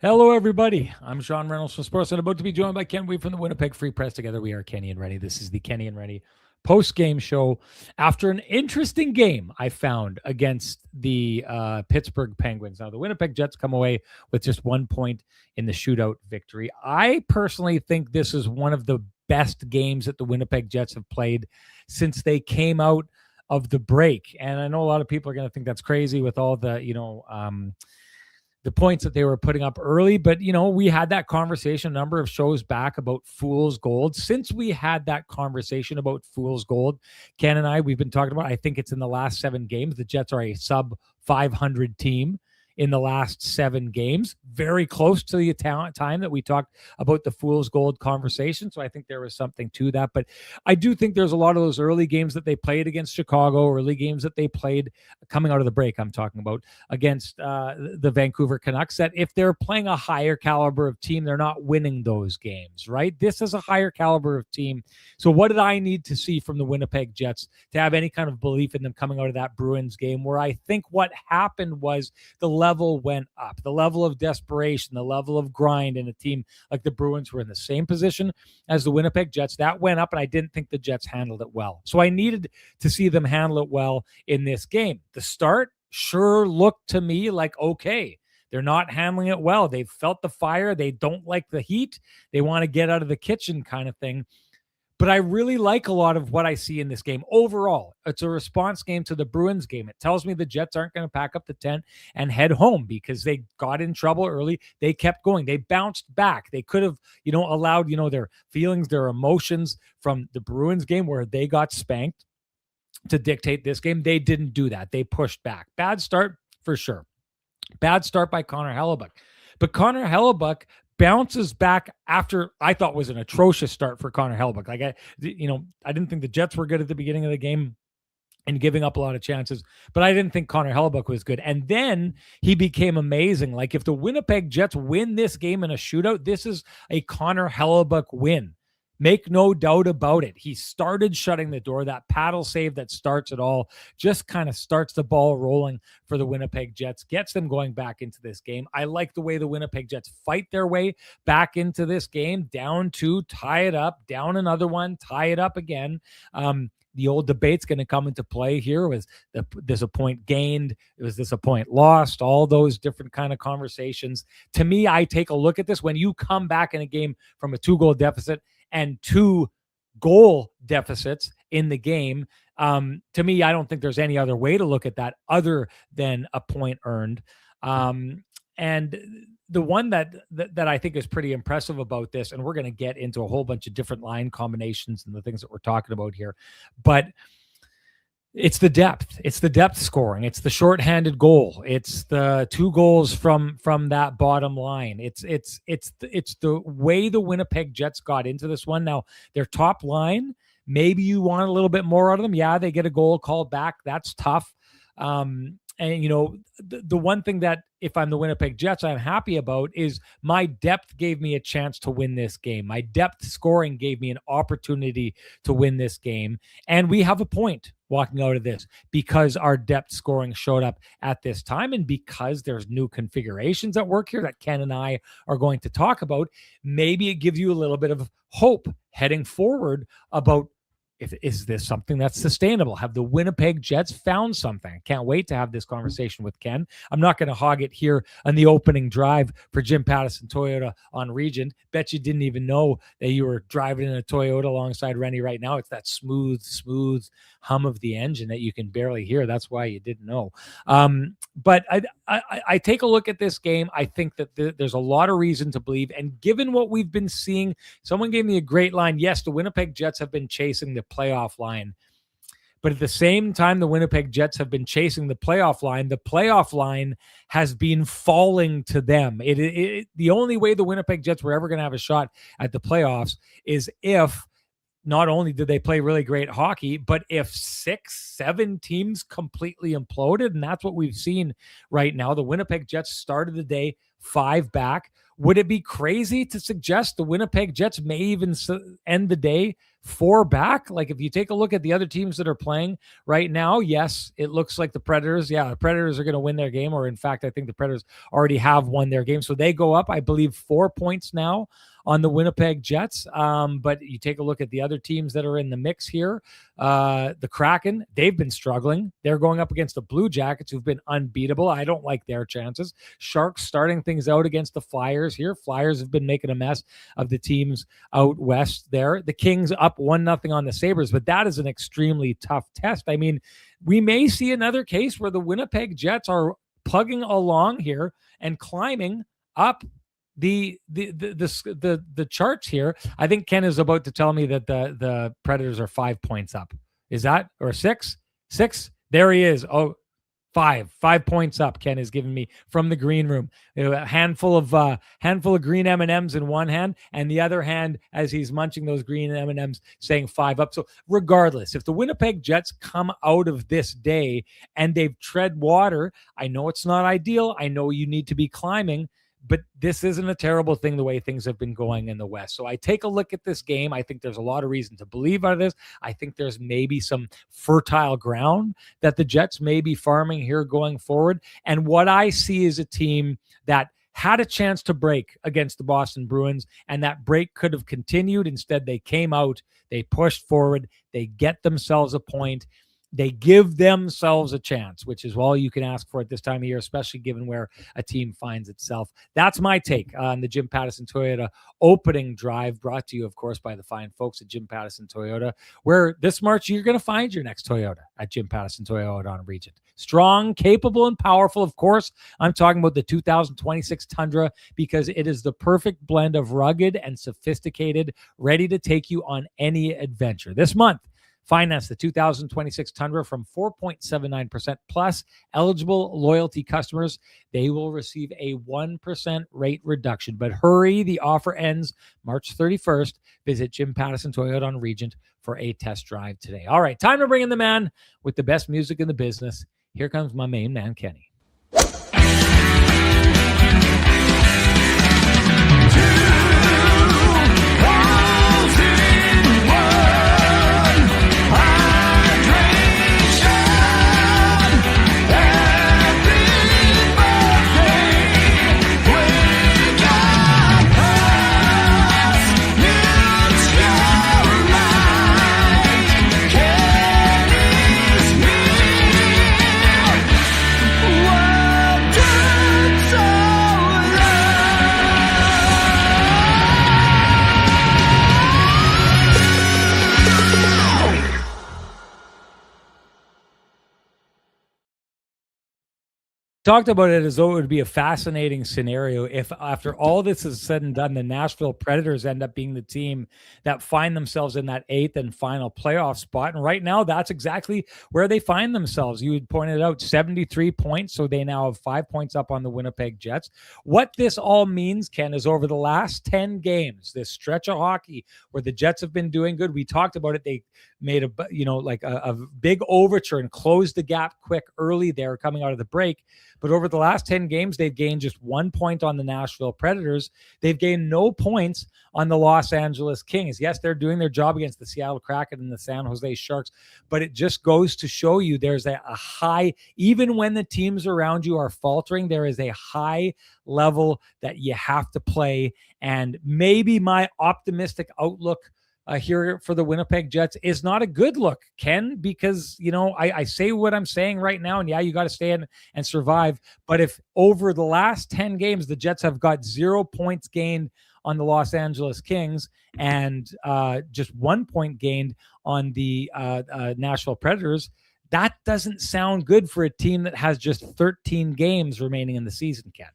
Hello, everybody. I'm Sean Reynolds from Sports and about to be joined by Ken Weave from the Winnipeg Free Press. Together, we are Kenny and Renny. This is the Kenny and Renny post-game show after an interesting game I found against the Pittsburgh Penguins. Now, the Winnipeg Jets come away with just 1 point in the shootout victory. I personally think this is one of the best games that the Winnipeg Jets have played since they came out of the break. And I know a lot of people are going to think that's crazy with all the, the points that they were putting up early. But, we had that conversation a number of shows back about Fool's Gold. Since we had that conversation about Fool's Gold, Ken and I, we've been talking about, I think it's in the last 7 games, the Jets are a sub 500 team in the last 7 games, very close to the time that we talked about the Fool's Gold conversation. So I think there was something to that. But I do think there's a lot of those early games that they played against Chicago, early games that they played coming out of the break, I'm talking about, against the Vancouver Canucks, that if they're playing a higher caliber of team, they're not winning those games, right? This is a higher caliber of team. So what did I need to see from the Winnipeg Jets to have any kind of belief in them coming out of that Bruins game, where I think what happened was the level went up, the level of desperation, the level of grind in a team like the Bruins were in the same position as the Winnipeg Jets. That went up, and I didn't think the Jets handled it well. So I needed to see them handle it well in this game. The start sure looked to me like, okay, they're not handling it well. They've felt the fire. They don't like the heat. They want to get out of the kitchen kind of thing. But I really like a lot of what I see in this game. Overall, it's a response game to the Bruins game. It tells me the Jets aren't going to pack up the tent and head home because they got in trouble early. They kept going. They bounced back. They could have, allowed, their feelings, their emotions from the Bruins game where they got spanked to dictate this game. They didn't do that. They pushed back. Bad start for sure. Bad start by Connor Hellebuyck. But Connor Hellebuyck bounces back after I thought was an atrocious start for Connor Hellebuyck. Like I didn't think the Jets were good at the beginning of the game and giving up a lot of chances, but I didn't think Connor Hellebuyck was good. And then he became amazing. Like if the Winnipeg Jets win this game in a shootout, this is a Connor Hellebuyck win. Make no doubt about it. He started shutting the door. That paddle save that starts it all just kind of starts the ball rolling for the Winnipeg Jets, gets them going back into this game. I like the way the Winnipeg Jets fight their way back into this game, down 2, tie it up, down another one, tie it up again. The old debate's going to come into play here. There's a point gained? Was this a point lost? All those different kind of conversations. To me, I take a look at this. When you come back in a game from a 2-goal deficit and 2 goal deficits in the game, to me, I don't think there's any other way to look at that other than a point earned. And the one that I think is pretty impressive about this, and we're going to get into a whole bunch of different line combinations and the things that we're talking about here, but it's the depth. It's the depth scoring. It's the shorthanded goal. It's the 2 goals from that bottom line. It's the way the Winnipeg Jets got into this one. Now, their top line, maybe you want a little bit more out of them. Yeah, they get a goal called back. That's tough. And, the one thing that if I'm the Winnipeg Jets, I'm happy about is my depth gave me a chance to win this game. My depth scoring gave me an opportunity to win this game. And we have a point walking out of this because our depth scoring showed up at this time. And because there's new configurations at work here that Ken and I are going to talk about, maybe it gives you a little bit of hope heading forward about, is this something that's sustainable? Have the Winnipeg Jets found something? Can't wait to have this conversation with Ken. I'm not going to hog it here on the opening drive for Jim Pattison Toyota on Regent. Bet you didn't even know that you were driving in a Toyota alongside Renny right now. It's that smooth hum of the engine that you can barely hear. That's why you didn't know. But I take a look at this game. I think that there's a lot of reason to believe. And given what we've been seeing, someone gave me a great line. Yes, the Winnipeg Jets have been chasing the playoff line. But at the same time, the Winnipeg Jets have been chasing the playoff line has been falling to them. The only way the Winnipeg Jets were ever going to have a shot at the playoffs is if not only did they play really great hockey, but if 6-7 teams completely imploded, and that's what we've seen right now, the Winnipeg Jets started the day 5 back. Would it be crazy to suggest the Winnipeg Jets may even end the day 4 back? Like, if you take a look at the other teams that are playing right now, yes, it looks like the Predators. The Predators are going to win their game, or in fact, I think the Predators already have won their game. So they go up, I believe, 4 points now on the Winnipeg Jets. But you take a look at the other teams that are in the mix here. The Kraken, they've been struggling. They're going up against the Blue Jackets, who've been unbeatable. I don't like their chances. Sharks starting things out against the Flyers here. Flyers have been making a mess of the teams out west there. The Kings up 1-0 on the Sabres, but that is an extremely tough test. I mean, we may see another case where the Winnipeg Jets are plugging along here and climbing up the charts here. I think Ken is about to tell me that the Predators are 5 points up. Is that, or 6? There he is. Oh, 5 points up. Ken is giving me from the green room. A handful of green M&Ms in one hand, and the other hand, as he's munching those green M&Ms, saying 5 up. So regardless, if the Winnipeg Jets come out of this day and they've tread water, I know it's not ideal. I know you need to be climbing, but this isn't a terrible thing the way things have been going in the West. So I take a look at this game. I think there's a lot of reason to believe out of this. I think there's maybe some fertile ground that the Jets may be farming here going forward. And what I see is a team that had a chance to break against the Boston Bruins, and that break could have continued. Instead, they came out, they pushed forward, they get themselves a point. They give themselves a chance, which is all you can ask for at this time of year, especially given where a team finds itself. That's my take on the Jim Pattison Toyota opening drive, brought to you, of course, by the fine folks at Jim Pattison Toyota, where this March you're going to find your next Toyota at Jim Pattison Toyota on Regent. Strong, capable, and powerful. Of course, I'm talking about the 2026 Tundra, because it is the perfect blend of rugged and sophisticated, ready to take you on any adventure. This month, finance the 2026 Tundra from 4.79% plus. Eligible loyalty customers, they will receive a 1% rate reduction. But hurry, the offer ends March 31st. Visit Jim Pattison Toyota on Regent for a test drive today. All right, time to bring in the man with the best music in the business. Here comes my main man, Kenny. Talked about it as though it would be a fascinating scenario if, after all this is said and done, the Nashville Predators end up being the team that find themselves in that 8th and final playoff spot. And right now, that's exactly where they find themselves. You had pointed out 73 points, so they now have 5 points up on the Winnipeg Jets. What this all means, Ken, is over the last 10 games, this stretch of hockey where the Jets have been doing good. We talked about it. They made a big overture and closed the gap quick early there coming out of the break. But over the last 10 games, they've gained just 1 point on the Nashville Predators. They've gained no points on the Los Angeles Kings. Yes, they're doing their job against the Seattle Kraken and the San Jose Sharks, but it just goes to show you there's a high, even when the teams around you are faltering, there is a high level that you have to play. And maybe my optimistic outlook here for the Winnipeg Jets is not a good look, Ken, because, I say what I'm saying right now, and yeah, you got to stay in and survive. But if over the last 10 games, the Jets have got 0 points gained on the Los Angeles Kings and just 1 point gained on the Nashville Predators, that doesn't sound good for a team that has just 13 games remaining in the season, Ken.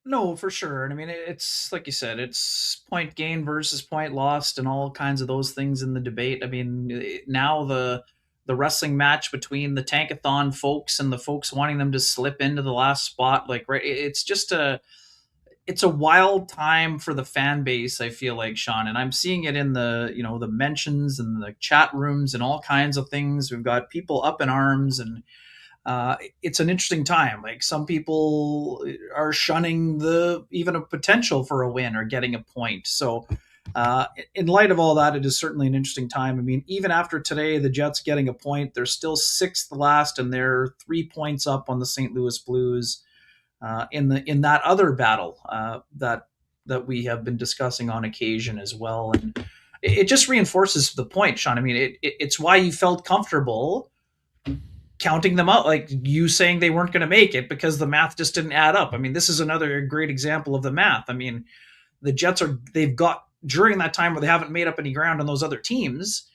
No, for sure. And I mean, it's like you said, it's point gained versus point lost and all kinds of those things in the debate. I mean, now the wrestling match between the Tankathon folks and the folks wanting them to slip into the last spot, like, right, it's just it's a wild time for the fan base, I feel like, Sean, and I'm seeing it in the, the mentions and the chat rooms and all kinds of things. We've got people up in arms, and it's an interesting time. Like, some people are shunning the even a potential for a win or getting a point. So in light of all that, it is certainly an interesting time. I mean, even after today, the Jets getting a point, they're still sixth last, and they're 3 points up on the St. Louis Blues in that other battle that we have been discussing on occasion as well. And it just reinforces the point, Sean. I mean, it's why you felt comfortable counting them out, like you saying they weren't going to make it, because the math just didn't add up. I mean, this is another great example of the math. I mean, the Jets they've got, during that time where they haven't made up any ground on those other teams,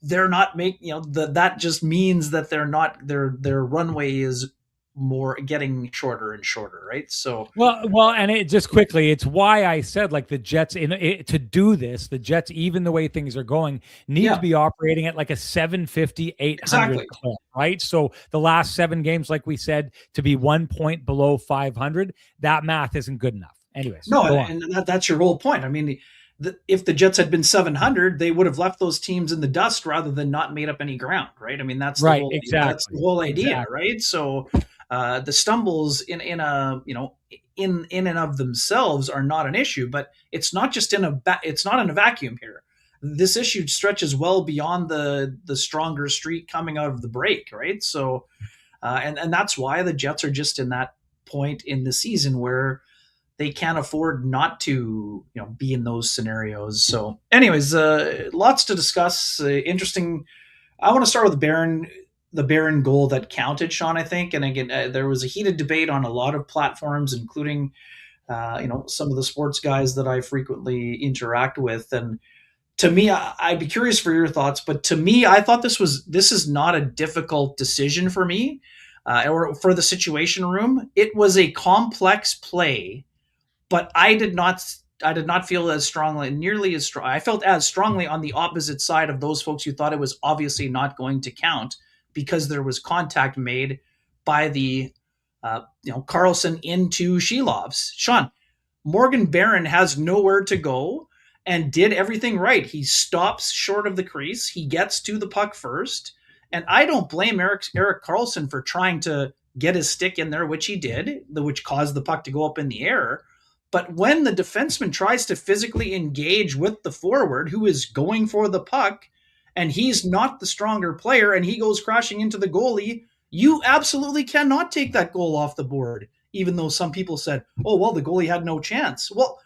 they're not making, that just means that they're not, their runway is more getting shorter and shorter, right? So and it just quickly, it's why I said, like, the Jets to do this, the Jets, even the way things are going, need to be operating at like a 750, 800 exactly. clip, right? So the last 7 games, like we said, to be 1 point below 500, that math isn't good enough. Anyways, no, and that's your whole point. I mean, if the Jets had been 700, they would have left those teams in the dust rather than not made up any ground, right? I mean, that's the whole, that's the whole idea, right? So the stumbles in and of themselves are not an issue, but it's not just it's not in a vacuum here. This issue stretches well beyond the stronger streak coming out of the break, right? So and that's why the Jets are just in that point in the season where they can't afford not to, be in those scenarios. So anyways, lots to discuss. Interesting. I want to start with the Barron goal that counted, Sean, I think. And again, there was a heated debate on a lot of platforms, including, some of the sports guys that I frequently interact with. And to me, I'd be curious for your thoughts, but to me, I thought this is not a difficult decision for me, or for the Situation Room. It was a complex play, but I did not feel as strongly, nearly as strong. I felt as strongly on the opposite side of those folks who thought it was obviously not going to count because there was contact made by the, Carlson into Shelov's. Sean, Morgan Barron has nowhere to go and did everything right. He stops short of the crease. He gets to the puck first. And I don't blame Erik Karlsson for trying to get his stick in there, which he did, which caused the puck to go up in the air. But when the defenseman tries to physically engage with the forward who is going for the puck, and he's not the stronger player, and he goes crashing into the goalie, you absolutely cannot take that goal off the board, even though some people said, oh, well, the goalie had no chance. Well,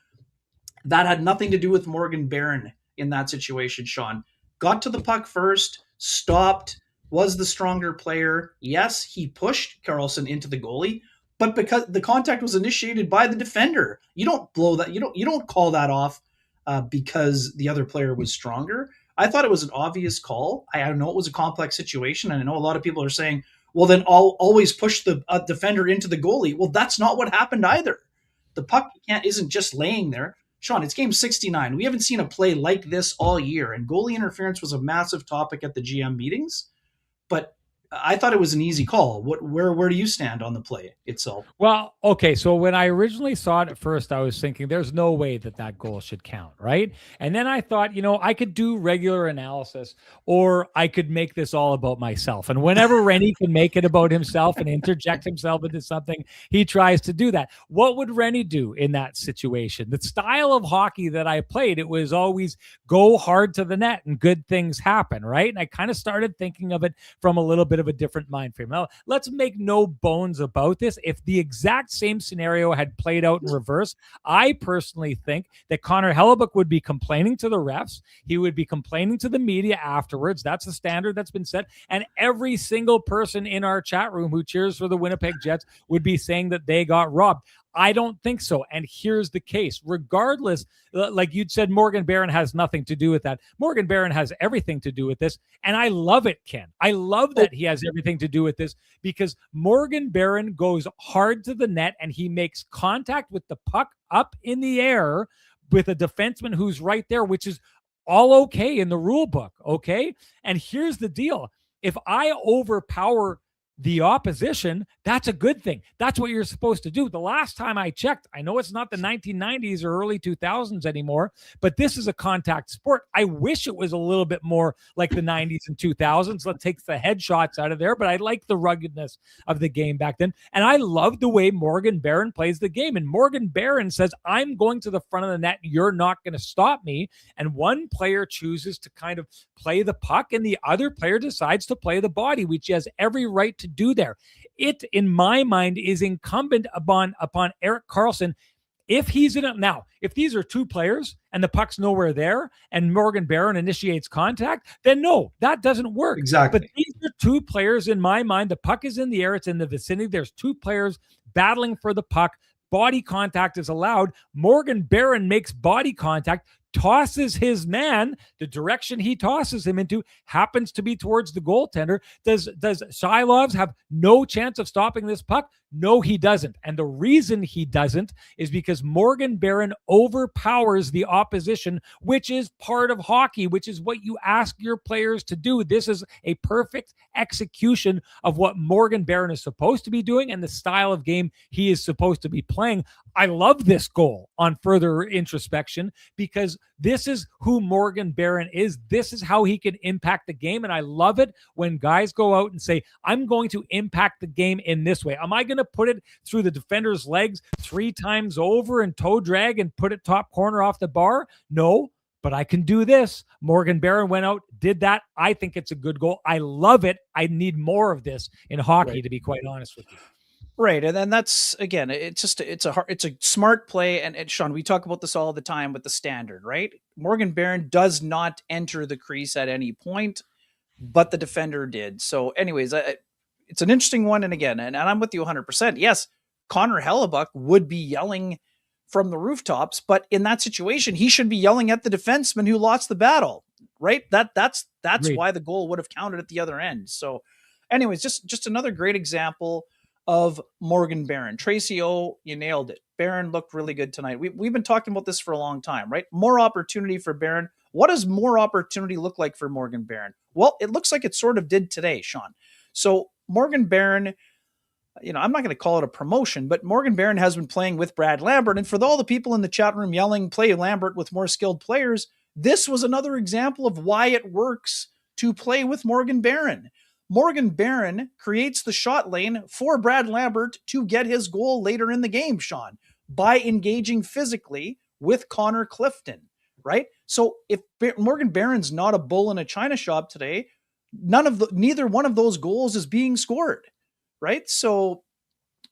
that had nothing to do with Morgan Barron in that situation, Sean. Got to the puck first, stopped, was the stronger player. Yes, he pushed Karlsson into the goalie, but because the contact was initiated by the defender, you don't blow that. You don't call that off because the other player was stronger. I thought it was an obvious call. I know it was a complex situation, and I know a lot of people are saying, well, then I'll always push the defender into the goalie. Well, that's not what happened either. The puck isn't just laying there. Sean, it's game 69. We haven't seen a play like this all year, and goalie interference was a massive topic at the GM meetings. But I thought it was an easy call. Where do you stand on the play itself? Well, okay. So when I originally saw it at first, I was thinking there's no way that goal should count, right? And then I thought, I could do regular analysis, or I could make this all about myself. And whenever Renny can make it about himself and interject himself into something, he tries to do that. What would Renny do in that situation? The style of hockey that I played, it was always go hard to the net and good things happen, right? And I kind of started thinking of it from a little bit of a different mind frame. Now, let's make no bones about this. If the exact same scenario had played out in reverse, I personally think that Connor Hellebuyck would be complaining to the refs. He would be complaining to the media afterwards. That's the standard that's been set. And every single person in our chat room who cheers for the Winnipeg Jets would be saying that they got robbed. I don't think so. And here's the case. Regardless, like you'd said, Morgan Barron has nothing to do with that. Morgan Barron has everything to do with this. And I love it, Ken. I love that he has everything to do with this, because Morgan Barron goes hard to the net and he makes contact with the puck up in the air with a defenseman who's right there, which is all okay in the rule book. Okay. And here's the deal. If I overpower the opposition, that's a good thing. That's what you're supposed to do. The last time I checked, I know it's not the 1990s or early 2000s anymore, but this is a contact sport. I wish it was a little bit more like the 90s and 2000s. Let's take the headshots out of there, but I like the ruggedness of the game back then. And I love the way Morgan Barron plays the game. And Morgan Barron says, I'm going to the front of the net. You're not going to stop me. And one player chooses to kind of play the puck, and the other player decides to play the body, which he has every right to do there. It, in my mind, is incumbent upon Erik Karlsson. If he's in it now, if these are two players and the puck's nowhere there and Morgan Barron initiates contact, then no, that doesn't work. Exactly. But these are two players in my mind. The puck is in the air. It's in the vicinity. There's two players battling for the puck. Body contact is allowed. Morgan Barron makes body contact, tosses his man. The direction he tosses him into happens to be towards the goaltender. Does Shilovs have no chance of stopping this puck? No, he doesn't. And the reason he doesn't is because Morgan Barron overpowers the opposition, which is part of hockey, which is what you ask your players to do. This is a perfect execution of what Morgan Barron is supposed to be doing and the style of game he is supposed to be playing. I love this goal on further introspection because this is who Morgan Barron is. This is how he can impact the game. And I love it when guys go out and say, I'm going to impact the game in this way. Am I going to put it through the defender's legs 3 times over and toe drag and put it top corner off the bar? No, but I can do this. Morgan Barron went out, did that. I think it's a good goal. I love it. I need more of this in hockey, to be quite honest with you. Right. And then that's, again, it's a smart play. And Sean, we talk about this all the time with the standard, right? Morgan Barron does not enter the crease at any point, but the defender did. So anyways, it's an interesting one. And again, and I'm with you 100%. Yes, Connor Hellebuyck would be yelling from the rooftops, but in that situation, he should be yelling at the defenseman who lost the battle, right? That's Great. why the goal would have counted at the other end. So anyways, just another great example of Morgan Barron. Tracy O, you nailed it. Barron looked really good tonight. We've been talking about this for a long time, right? More opportunity for Barron. What does more opportunity look like for Morgan Barron? Well, it looks like it sort of did today, Sean. So Morgan Barron, I'm not going to call it a promotion, but Morgan Barron has been playing with Brad Lambert. And for all the people in the chat room yelling, play Lambert with more skilled players, this was another example of why it works to play with Morgan Barron. Morgan Barron creates the shot lane for Brad Lambert to get his goal later in the game, Sean, by engaging physically with Connor Clifton, right? So if Morgan Barron's not a bull in a china shop today, neither one of those goals is being scored, right? So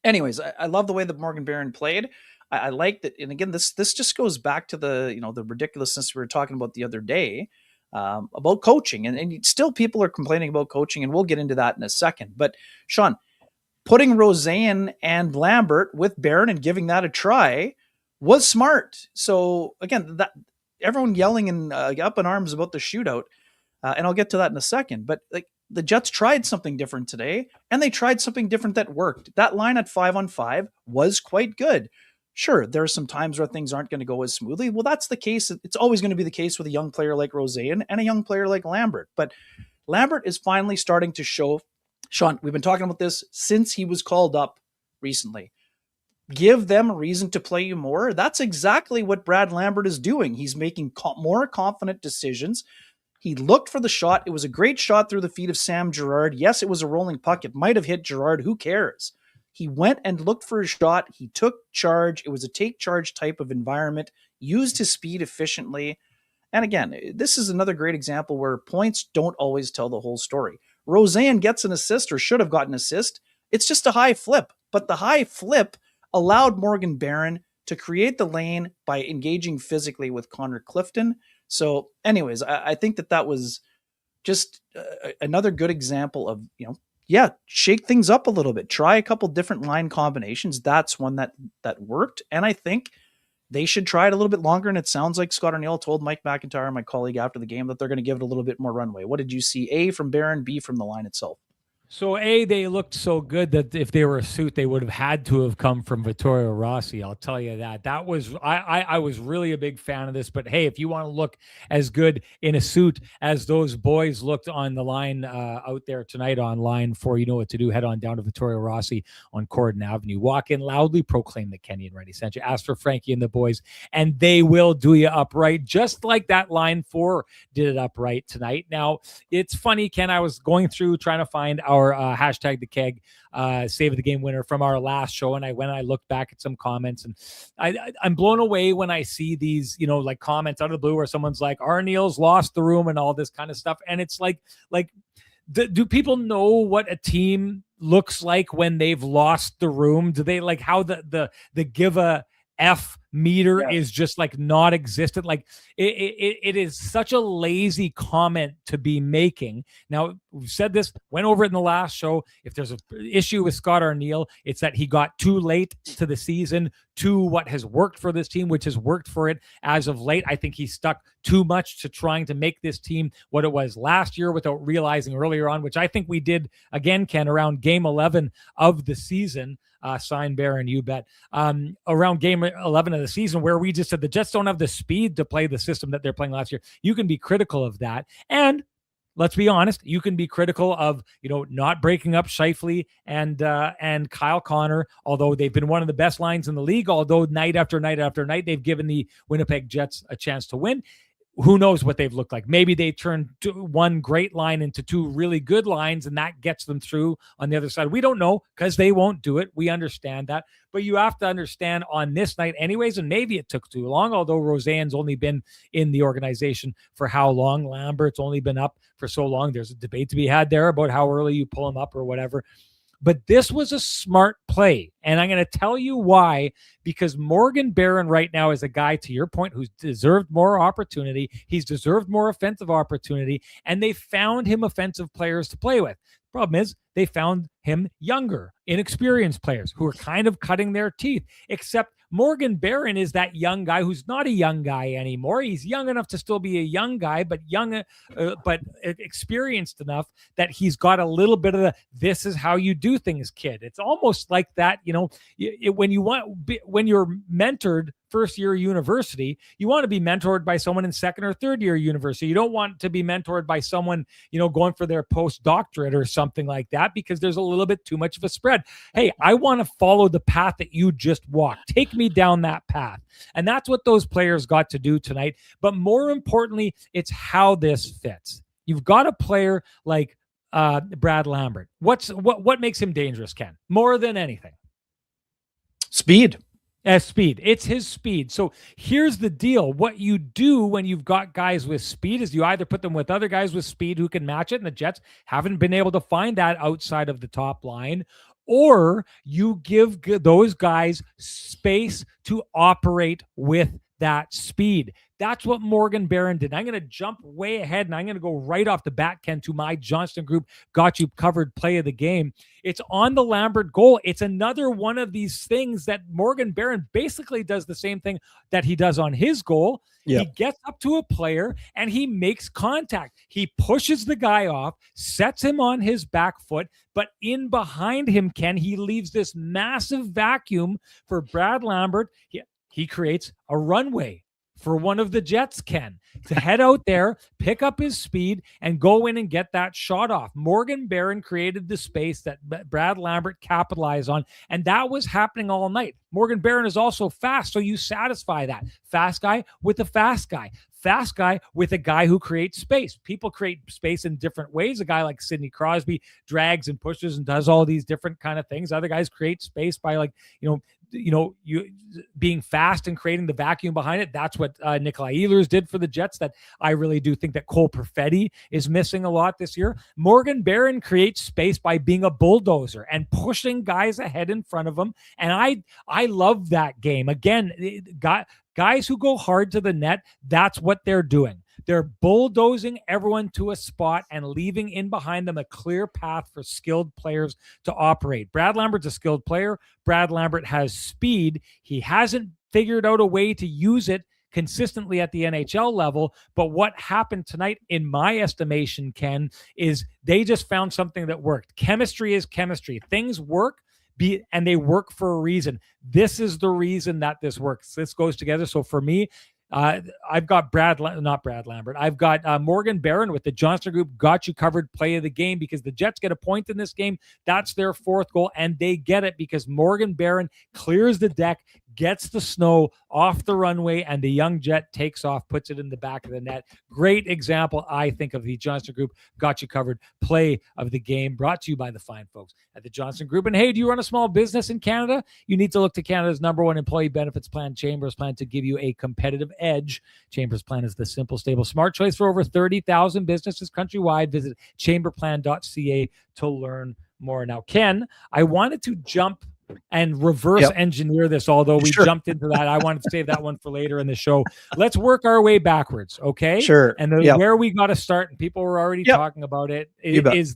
anyways, I love the way that Morgan Barron played. I like that. And again, this just goes back to the ridiculousness we were talking about the other day, about coaching, and still people are complaining about coaching, and we'll get into that in a second. But Sean, putting Roseanne and Lambert with Barron and giving that a try was smart. So again, that everyone yelling and up in arms about the shootout, and I'll get to that in a second. But like the Jets tried something different today, and they tried something different that worked. That line at 5-on-5 was quite good. Sure, there are some times where things aren't going to go as smoothly. Well, that's the case. It's always going to be the case with a young player like Roseanne and a young player like Lambert. But Lambert is finally starting to show, Sean, we've been talking about this since he was called up recently. Give them a reason to play you more. That's exactly what Brad Lambert is doing. He's making more confident decisions. He looked for the shot. It was a great shot through the feet of Sam Girard. Yes, it was a rolling puck. It might have hit Girard. Who cares? He went and looked for a shot. He took charge. It was a take charge type of environment, used his speed efficiently. And again, this is another great example where points don't always tell the whole story. Roseanne gets an assist, or should have gotten an assist. It's just a high flip, but the high flip allowed Morgan Barron to create the lane by engaging physically with Connor Clifton. So anyways, I think that was just another good example of, shake things up a little bit. Try a couple different line combinations. That's one that worked. And I think they should try it a little bit longer. And it sounds like Scott O'Neill told Mike McIntyre, my colleague, after the game, that they're going to give it a little bit more runway. What did you see? A, from Barron, B, from the line itself? So they looked so good that if they were a suit, they would have had to have come from Vittorio Rossi. I'll tell you that. That was I was really a big fan of this. But hey, if you want to look as good in a suit as those boys looked on the line out there tonight online for you know what to do, head on down to Vittorio Rossi on Corden Avenue. Walk in loudly, proclaim that Kenny and Renny sent you. Ask for Frankie and the boys, and they will do you upright, just like that line 4 did it upright tonight. Now it's funny, Ken. I was going through trying to find our hashtag the keg save of the game winner from our last show, and I looked back at some comments, and I'm blown away when I see these, you know, like comments out of the blue where someone's like, Arneal's lost the room and all this kind of stuff, and it's like do people know what a team looks like when they've lost the room? Do they like how the give a F meter is just like not existent? Like it is such a lazy comment to be making. Now we've said this, went over it in the last show. If there's an issue with Scott Arneal, it's that he got too late to the season to what has worked for this team, which has worked for it as of late. I think he stuck too much to trying to make this team what it was last year without realizing earlier on, which I think we did again, Ken, around game 11 of the season. Sign Baron, you bet. Around game 11 of the season, where we just said the Jets don't have the speed to play the system that they're playing last year. You can be critical of that. And let's be honest, you can be critical of, you know, not breaking up Scheifele and Kyle Connor, although they've been one of the best lines in the league, although night after night after night, they've given the Winnipeg Jets a chance to win. Who knows what they've looked like? Maybe they turned one great line into 2 really good lines, and that gets them through on the other side. We don't know because they won't do it. We understand that. But you have to understand on this night anyways, and maybe it took too long, although Roseanne's only been in the organization for how long? Lambert's only been up for so long. There's a debate to be had there about how early you pull him up or whatever. But this was a smart play, and I'm going to tell you why, because Morgan Barron right now is a guy, to your point, who's deserved more opportunity. He's deserved more offensive opportunity, and they found him offensive players to play with. Problem is, they found him younger, inexperienced players who are kind of cutting their teeth, except Morgan Barron is that young guy who's not a young guy anymore. He's young enough to still be a young guy, but but experienced enough that he's got a little bit of the "this is how you do things" kid. It's almost like that, you know, when you're mentored first year university, you want to be mentored by someone in second or third year university. You don't want to be mentored by someone, you know, going for their postdoctorate or something like that, because there's a little bit too much of a spread. Hey, I want to follow the path that you just walked. Take me down that path. And that's what those players got to do tonight. But more importantly, it's how this fits. You've got a player like Brad Lambert. What makes him dangerous, Ken? More than anything. Speed. Speed. It's his speed. So here's the deal. What you do when you've got guys with speed is you either put them with other guys with speed who can match it, and the Jets haven't been able to find that outside of the top line, or you give those guys space to operate with that speed. That's what Morgan Barron did. I'm going to jump way ahead, and I'm going to go right off the bat, Ken, to my Johnston Group got you covered play of the game. It's on the Lambert goal. It's another one of these things that Morgan Barron basically does the same thing that he does on his goal. Yep. He gets up to a player and he makes contact. He pushes the guy off, sets him on his back foot, but in behind him, Ken, he leaves this massive vacuum for Brad Lambert. He creates a runway for one of the Jets, Ken, to head out there, pick up his speed, and go in and get that shot off. Morgan Barron created the space that Brad Lambert capitalized on, and that was happening all night. Morgan Barron is also fast, so you satisfy that. Fast guy with a fast guy. Fast guy with a guy who creates space. People create space in different ways. A guy like Sidney Crosby drags and pushes and does all these different kind of things. Other guys create space by, like, you being fast and creating the vacuum behind it. That's what Nikolai Ehlers did for the Jets, that I really do think that Cole Perfetti is missing a lot this year. Morgan Barron creates space by being a bulldozer and pushing guys ahead in front of him. And I love that game. Again, guys who go hard to the net, that's what they're doing. They're bulldozing everyone to a spot and leaving in behind them a clear path for skilled players to operate. Brad Lambert's a skilled player. Brad Lambert has speed. He hasn't figured out a way to use it consistently at the NHL level. But what happened tonight, in my estimation, Ken, is they just found something that worked. Chemistry is chemistry. Things work. And they work for a reason. This is the reason that this works. This goes together. So for me, I've got not Brad Lambert. I've got Morgan Barron with the Johnston Group got you covered play of the game, because the Jets get a point in this game. That's their fourth goal, and they get it because Morgan Barron clears the deck, gets the snow off the runway, and the young Jet takes off, puts it in the back of the net. Great example, I think, of the Johnston Group got you covered play of the game, brought to you by the fine folks at the Johnston Group. And hey, do you run a small business in Canada? You need to look to Canada's #1 employee benefits plan, Chambers Plan, to give you a competitive edge. Chambers Plan is the simple, stable, smart choice for over 30,000 businesses countrywide. Visit chamberplan.ca to learn more. Now, Ken, I wanted to jump and reverse engineer this, although we jumped into that. I wanted to save that one for later in the show. Let's work our way backwards, okay? Sure. And where we got to start, and people were already talking about it, is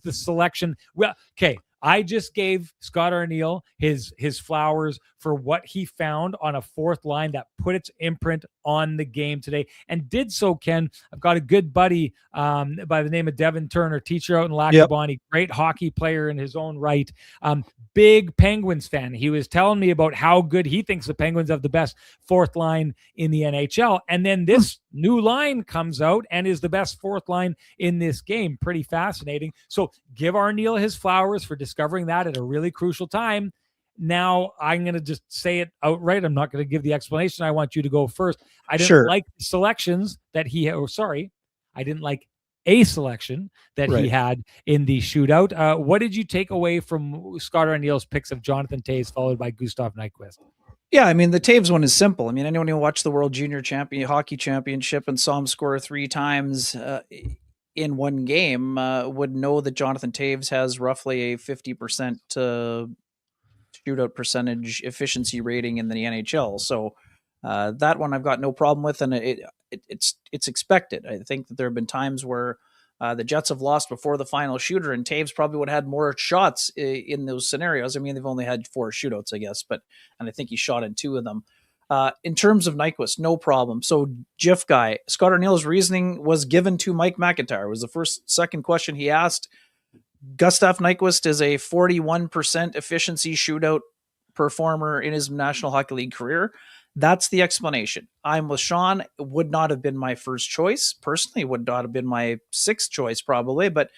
the selection. Well, okay, I just gave Scott Arniel his flowers for what he found on a fourth line that put its imprint on the game today, and did so, Ken. I've got a good buddy by the name of Devin Turner, teacher out in Lackawanna, great hockey player in his own right, big Penguins fan. He was telling me about how good he thinks the Penguins have the best fourth line in the NHL, and then this new line comes out and is the best fourth line in this game. Pretty fascinating. So give Arniel his flowers for discovering that at a really crucial time. Now I'm going to just say it outright. I'm not going to give the explanation. I want you to go first. I didn't like the selections that he had. I didn't like a selection that he had in the shootout. What did you take away from Scott Arniel's picks of Jonathan Toews followed by Gustav Nyquist? Yeah, I mean, the Toews one is simple. I mean, anyone who watched the World Junior Hockey Championship and saw him score 3 times in one game would know that Jonathan Toews has roughly a 50% shootout percentage efficiency rating in the NHL. So that one I've got no problem with, and it's expected. I think that there have been times where the Jets have lost before the final shooter, and Toews probably would have had more shots in those scenarios. I mean, they've only had 4 shootouts, I guess, and I think he shot in 2 of them. In terms of Nyquist, no problem. So Jiff guy, Scott Arniel's reasoning was given to Mike McIntyre. It was the second question he asked. Gustav Nyquist is a 41% efficiency shootout performer in his National Hockey League career. That's the explanation. I'm with Sean. It would not have been my first choice. Personally, it would not have been my 6th choice probably, but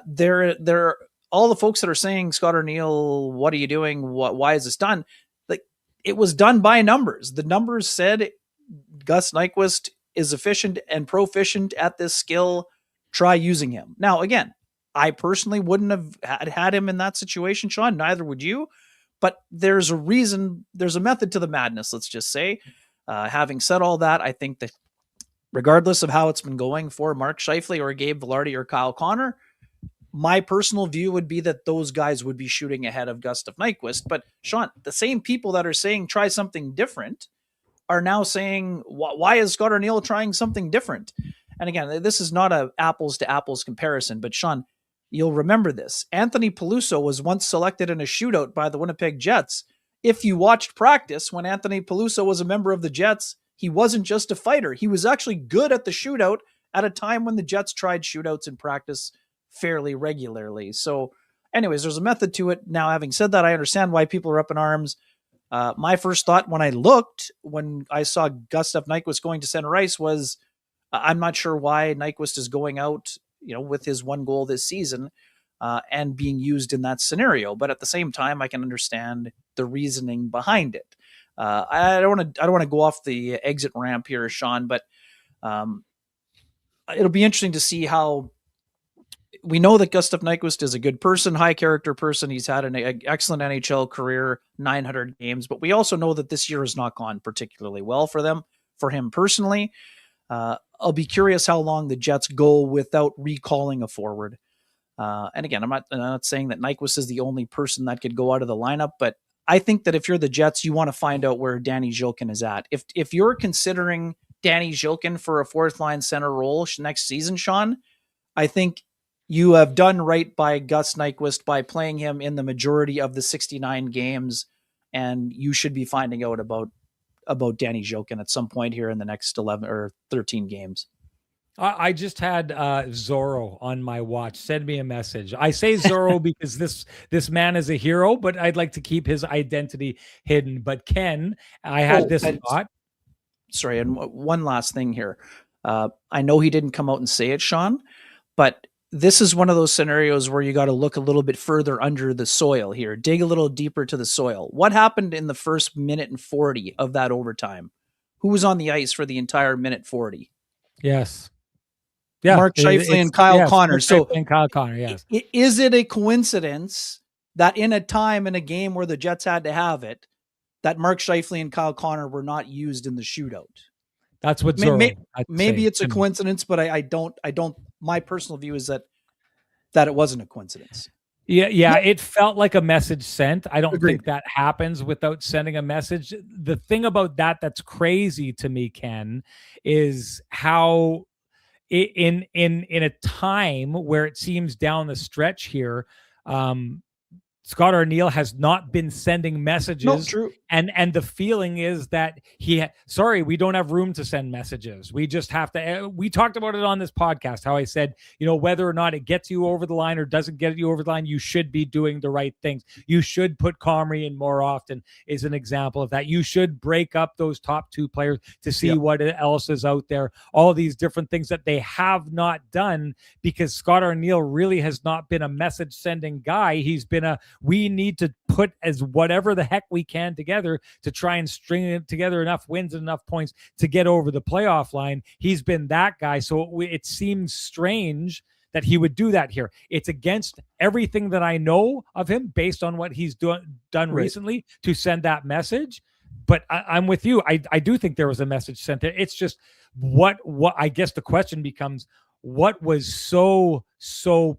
there all the folks that are saying, Scott Arniel, what are you doing? Why is this done? Like, it was done by numbers. The numbers said Gus Nyquist is efficient and proficient at this skill. Try using him. Now, again, I personally wouldn't have had him in that situation, Sean. Neither would you. But there's a reason, there's a method to the madness, let's just say. Having said all that, I think that regardless of how it's been going for Mark Scheifele or Gabe Vilardi or Kyle Connor, my personal view would be that those guys would be shooting ahead of Gustav Nyquist. But Sean, the same people that are saying try something different are now saying, why is Scott Arniel trying something different? And again, this is not a apples to apples comparison, but Sean, you'll remember this. Anthony Peluso was once selected in a shootout by the Winnipeg Jets. If you watched practice when Anthony Peluso was a member of the Jets, he wasn't just a fighter. He was actually good at the shootout at a time when the Jets tried shootouts in practice fairly regularly. So anyways, there's a method to it. Now, having said that, I understand why people are up in arms. My first thought when I saw Gustav Nyquist going to center ice was, I'm not sure why Nyquist is going out, with his 1 goal this season and being used in that scenario. But at the same time, I can understand the reasoning behind it. I don't want to go off the exit ramp here, Sean, but it'll be interesting to see how. We know that Gustav Nyquist is a good person, high character person. He's had an excellent NHL career, 900 games, but we also know that this year has not gone particularly well for him personally. I'll be curious how long the Jets go without recalling a forward. And again, I'm not saying that Nyquist is the only person that could go out of the lineup, but I think that if you're the Jets, you want to find out where Danny Zhilkin is at. If you're considering Danny Zhilkin for a 4th line center role next season, Sean, I think you have done right by Gus Nyquist by playing him in the majority of the 69 games, and you should be finding out about about Danny Jokin at some point here in the next 11 or 13 games. I just had Zorro on my watch send me a message. I say Zorro because this man is a hero, but I'd like to keep his identity hidden. But Ken, I had this thought. Sorry, and one last thing here. I know he didn't come out and say it, Sean, but this is one of those scenarios where you got to look a little bit further under the soil here, dig a little deeper to the soil. What happened in the first minute and 40 of that overtime? Who was on the ice for the entire minute 40? Yes. Yeah, Mark Scheifele and Kyle Connor. So and Kyle Connor, yes. Is it a coincidence that in a time in a game where the Jets had to have it, that Mark Scheifele and Kyle Connor were not used in the shootout? That's what maybe it's a coincidence, but I don't. My personal view is that it wasn't a coincidence. Yeah, it felt like a message sent. I don't think that happens without sending a message. The thing about that's crazy to me, Ken, is how in a time where it seems down the stretch here, Scott Arniel has not been sending messages. No, true. And the feeling is that we don't have room to send messages. We just have to, we talked about it on this podcast, how I said, whether or not it gets you over the line or doesn't get you over the line, you should be doing the right things. You should put Comrie in more often is an example of that. You should break up those top two players to see what else is out there. All these different things that they have not done because Scott Arniel really has not been a message sending guy. He's been we need to put as whatever the heck we can together to try and string together enough wins and enough points to get over the playoff line. He's been that guy. So it seems strange that he would do that here. It's against everything that I know of him based on what he's done recently to send that message. But I'm with you. I do think there was a message sent there. It's just what I guess the question becomes, what was so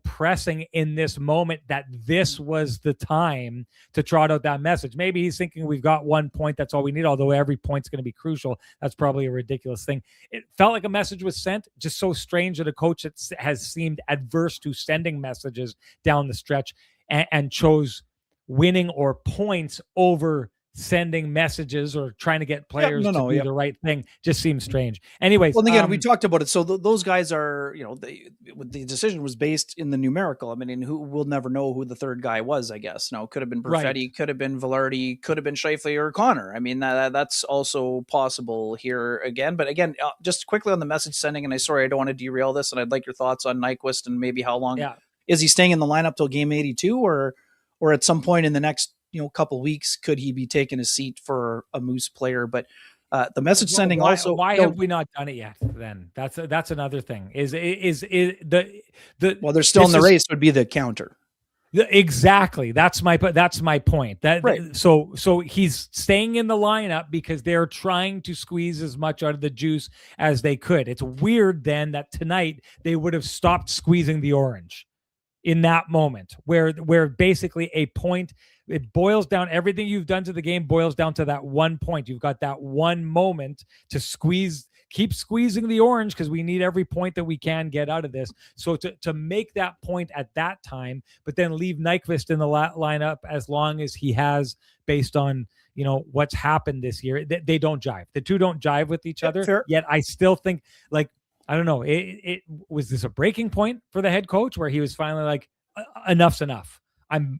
pressing in this moment that this was the time to trot out that message? Maybe he's thinking we've got 1 point. That's all we need. Although every point's going to be crucial. That's probably a ridiculous thing. It felt like a message was sent. Just so strange that a coach that has seemed adverse to sending messages down the stretch and chose winning or points over sending messages or trying to get players to do the right thing just seems strange. Anyways. Well, again, we talked about it. So those guys are, the decision was based in the numerical. I mean, who will never know who the third guy was, I guess. No, could have been Perfetti, could have been Velarde, could have been Scheifele or Connor. I mean, that's also possible here again. But again, just quickly on the message sending, and I don't want to derail this, and I'd like your thoughts on Nyquist and maybe how long is he staying in the lineup till game 82 or at some point in the next couple weeks, could he be taking a seat for a Moose player? But the message sending also. Why have we not done it yet? Then that's another thing. Is the well, they're still in the race would be the counter. Exactly. That's my point. So he's staying in the lineup because they're trying to squeeze as much out of the juice as they could. It's weird then that tonight they would have stopped squeezing the orange in that moment where basically a point. It boils down, everything you've done to the game boils down to that 1 point. You've got that one moment to keep squeezing the orange because we need every point that we can get out of this. So to make that point at that time, but then leave Nyquist in the lineup as long as he has based on, what's happened this year, they don't jive. The two don't jive with each other. Fair. Yet I still think, I don't know, it was this a breaking point for the head coach where he was finally like, enough's enough. I'm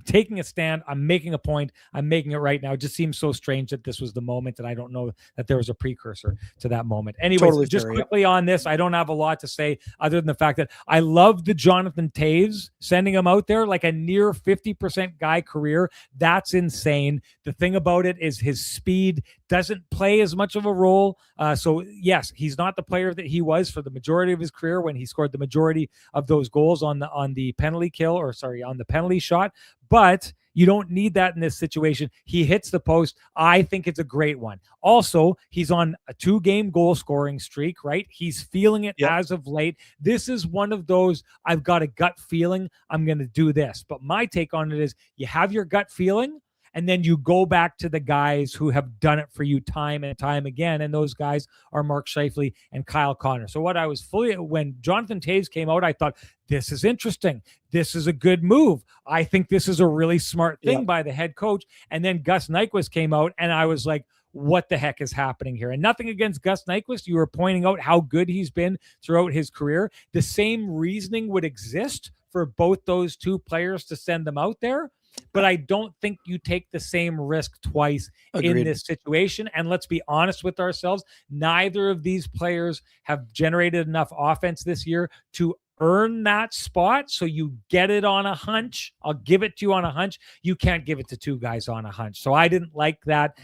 taking a stand. I'm making a point. I'm making it right now. It just seems so strange that this was the moment, and I don't know that there was a precursor to that moment. Anyways, quickly on this, I don't have a lot to say other than the fact that I love the Jonathan Toews sending him out there like a near 50% guy career. That's insane. The thing about it is his speed doesn't play as much of a role. So yes, he's not the player that he was for the majority of his career when he scored the majority of those goals on the penalty kill, on the penalty shot. But you don't need that in this situation. He hits the post. I think it's a great one. Also, he's on a 2-game goal scoring streak, right? He's feeling it as of late. This is one of those, I've got a gut feeling I'm going to do this. But my take on it is you have your gut feeling, and then you go back to the guys who have done it for you time and time again. And those guys are Mark Scheifele and Kyle Connor. So when Jonathan Toews came out, I thought, this is interesting. This is a good move. I think this is a really smart thing by the head coach. And then Gus Nyquist came out and I was like, what the heck is happening here. And nothing against Gus Nyquist. You were pointing out how good he's been throughout his career. The same reasoning would exist for both those two players to send them out there. But I don't think you take the same risk twice in this situation. And let's be honest with ourselves. Neither of these players have generated enough offense this year to earn that spot. So you get it on a hunch. I'll give it to you on a hunch. You can't give it to two guys on a hunch. So I didn't like that.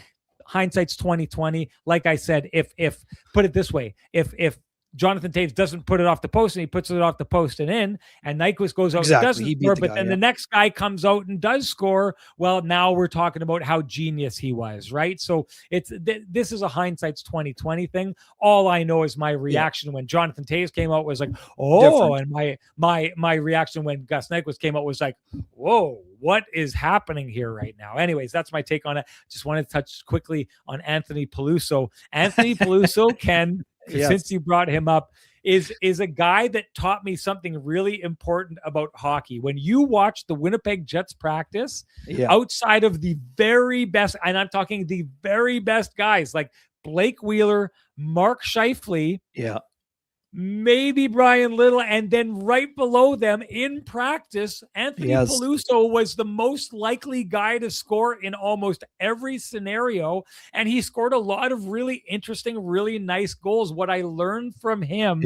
Hindsight's 2020. Like I said, if put it this way, if Jonathan Toews doesn't put it off the post and he puts it off the post and in, and Nyquist goes out and doesn't score, but then the next guy comes out and does score. Well, now we're talking about how genius he was, right? So this is a hindsight's 2020 thing. All I know is my reaction when Jonathan Toews came out was like, oh, different. And my reaction when Gus Nyquist came out was like, whoa, what is happening here right now? Anyways, that's my take on it. Just wanted to touch quickly on Anthony Peluso. Anthony Peluso since you brought him up, is a guy that taught me something really important about hockey. When you watch the Winnipeg Jets practice, outside of the very best, and I'm talking the very best guys like Blake Wheeler, Mark Scheifele, maybe Brian Little, and then right below them in practice, Anthony Peluso was the most likely guy to score in almost every scenario, and he scored a lot of really interesting, really nice goals. What I learned from him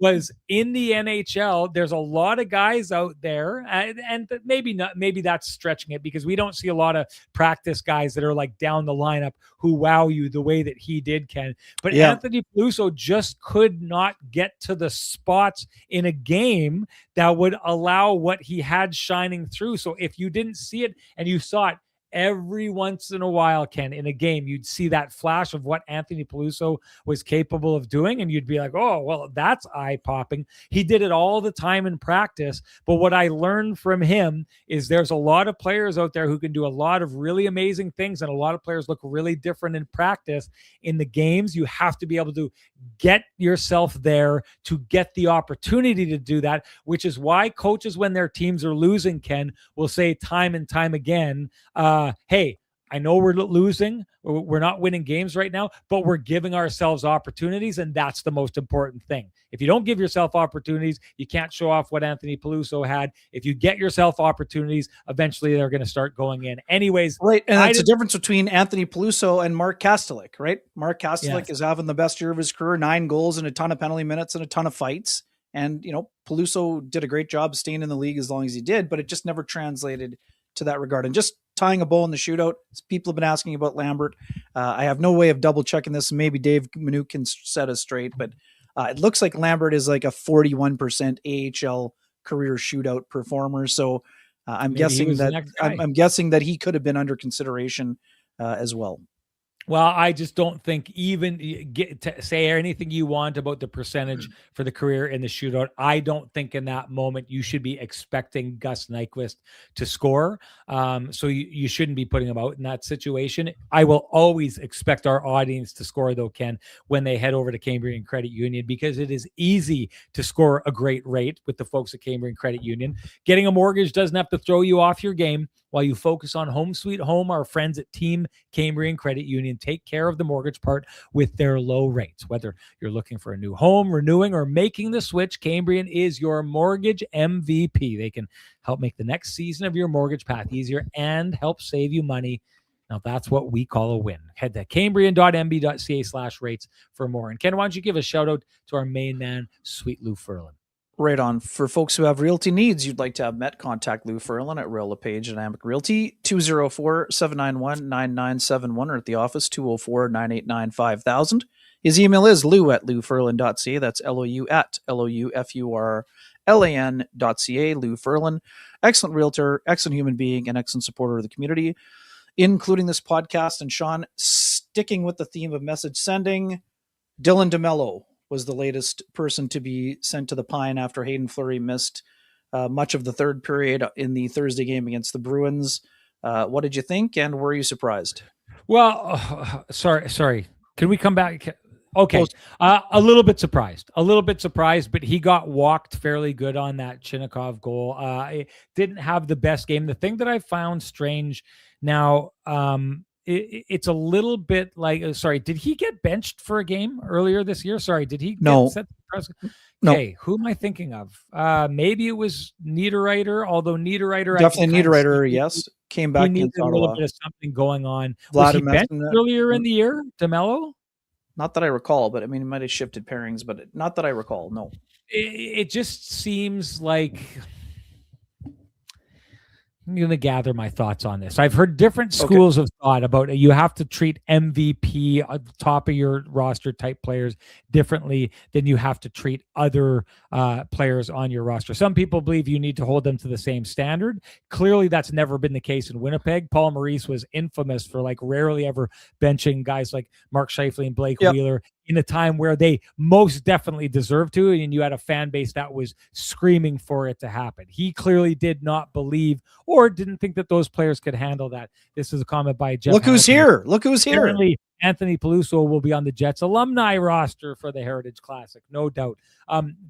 was in the NHL, there's a lot of guys out there, and maybe that's stretching it because we don't see a lot of practice guys that are like down the lineup who wow you the way that he did, Ken. But Anthony Peluso just could not get to the spots in a game that would allow what he had shining through. So if you didn't see it and you saw it, every once in a while, Ken, in a game, you'd see that flash of what Anthony Peluso was capable of doing, and you'd be like, oh, well, that's eye-popping. He did it all the time in practice, but what I learned from him is there's a lot of players out there who can do a lot of really amazing things, and a lot of players look really different in practice. In the games, you have to be able to get yourself there to get the opportunity to do that, which is why coaches, when their teams are losing, Ken, will say time and time again, hey, I know we're losing, we're not winning games right now, but we're giving ourselves opportunities, and that's the most important thing. If you don't give yourself opportunities, you can't show off what Anthony Peluso had. If you get yourself opportunities, eventually they're going to start going in. Anyways. Right, and that's the difference between Anthony Peluso and Mark Kastelik, right? Mark Kastelik is having the best year of his career, 9 goals and a ton of penalty minutes and a ton of fights. And, Peluso did a great job staying in the league as long as he did, but it just never translated to that regard. And just tying a bow in the shootout, people have been asking about Lambert. I have no way of double checking this. Maybe Dave Minute can set us straight, but it looks like Lambert is like a 41% AHL career shootout performer. So I'm guessing that he could have been under consideration as well. Well, I just don't think even get to say anything you want about the percentage for the career in the shootout. I don't think in that moment you should be expecting Gus Nyquist to score. So you shouldn't be putting him out in that situation. I will always expect our audience to score, though, Ken, when they head over to Cambrian Credit Union, because it is easy to score a great rate with the folks at Cambrian Credit Union. Getting a mortgage doesn't have to throw you off your game. While you focus on home sweet home, our friends at Team Cambrian Credit Union take care of the mortgage part with their low rates. Whether you're looking for a new home, renewing, or making the switch, Cambrian is your mortgage MVP. They can help make the next season of your mortgage path easier and help save you money. Now, that's what we call a win. Head to cambrian.mb.ca/rates for more. And Ken, why don't you give a shout out to our main man, Sweet Lou Ferlin? Right on. For folks who have realty needs you'd like to have met, contact Lou Ferlin at Rail LePage Dynamic Realty, 204-791-9971, or at the office, 204-989-5000. His email is lou@louferlin.ca. That's LOU at LOUFURLAN.ca. Lou Ferlin, excellent realtor, excellent human being, and excellent supporter of the community, including this podcast. And Sean, sticking with the theme of message sending, Dylan DeMelo was the latest person to be sent to the Pine after Hayden Fleury missed much of the third period in the Thursday game against the Bruins. What did you think, and were you surprised? Well, sorry. Can we come back? Okay. A little bit surprised, but he got walked fairly good on that Chinnikov goal. I didn't have the best game. The thing that I found strange now, it's a little bit like, sorry, did he get benched for a game earlier this year? Sorry, did he No. get set to press? No. Okay, who am I thinking of? Maybe it was Niederreiter, although Niederreiter, Definitely Niederreiter, yes. Came back he needed against a little Ottawa. bit of something going on. Was he benched earlier in the year, DeMelo? Not that I recall, but I mean, he might have shifted pairings, but not that I recall, no. It just seems like... I'm going to gather my thoughts on this. I've heard different schools of thought about you have to treat MVP at the top of your roster type players differently than you have to treat other players on your roster. Some people believe you need to hold them to the same standard. Clearly, that's never been the case in Winnipeg. Paul Maurice was infamous for like rarely ever benching guys like Mark Scheifele and Blake Wheeler in a time where they most definitely deserved to, and you had a fan base that was screaming for it to happen. He clearly did not believe or didn't think that those players could handle that. This is a comment by Jeff. Look who's here. Look who's here. Apparently, Anthony Peluso will be on the Jets alumni roster for the Heritage Classic, no doubt.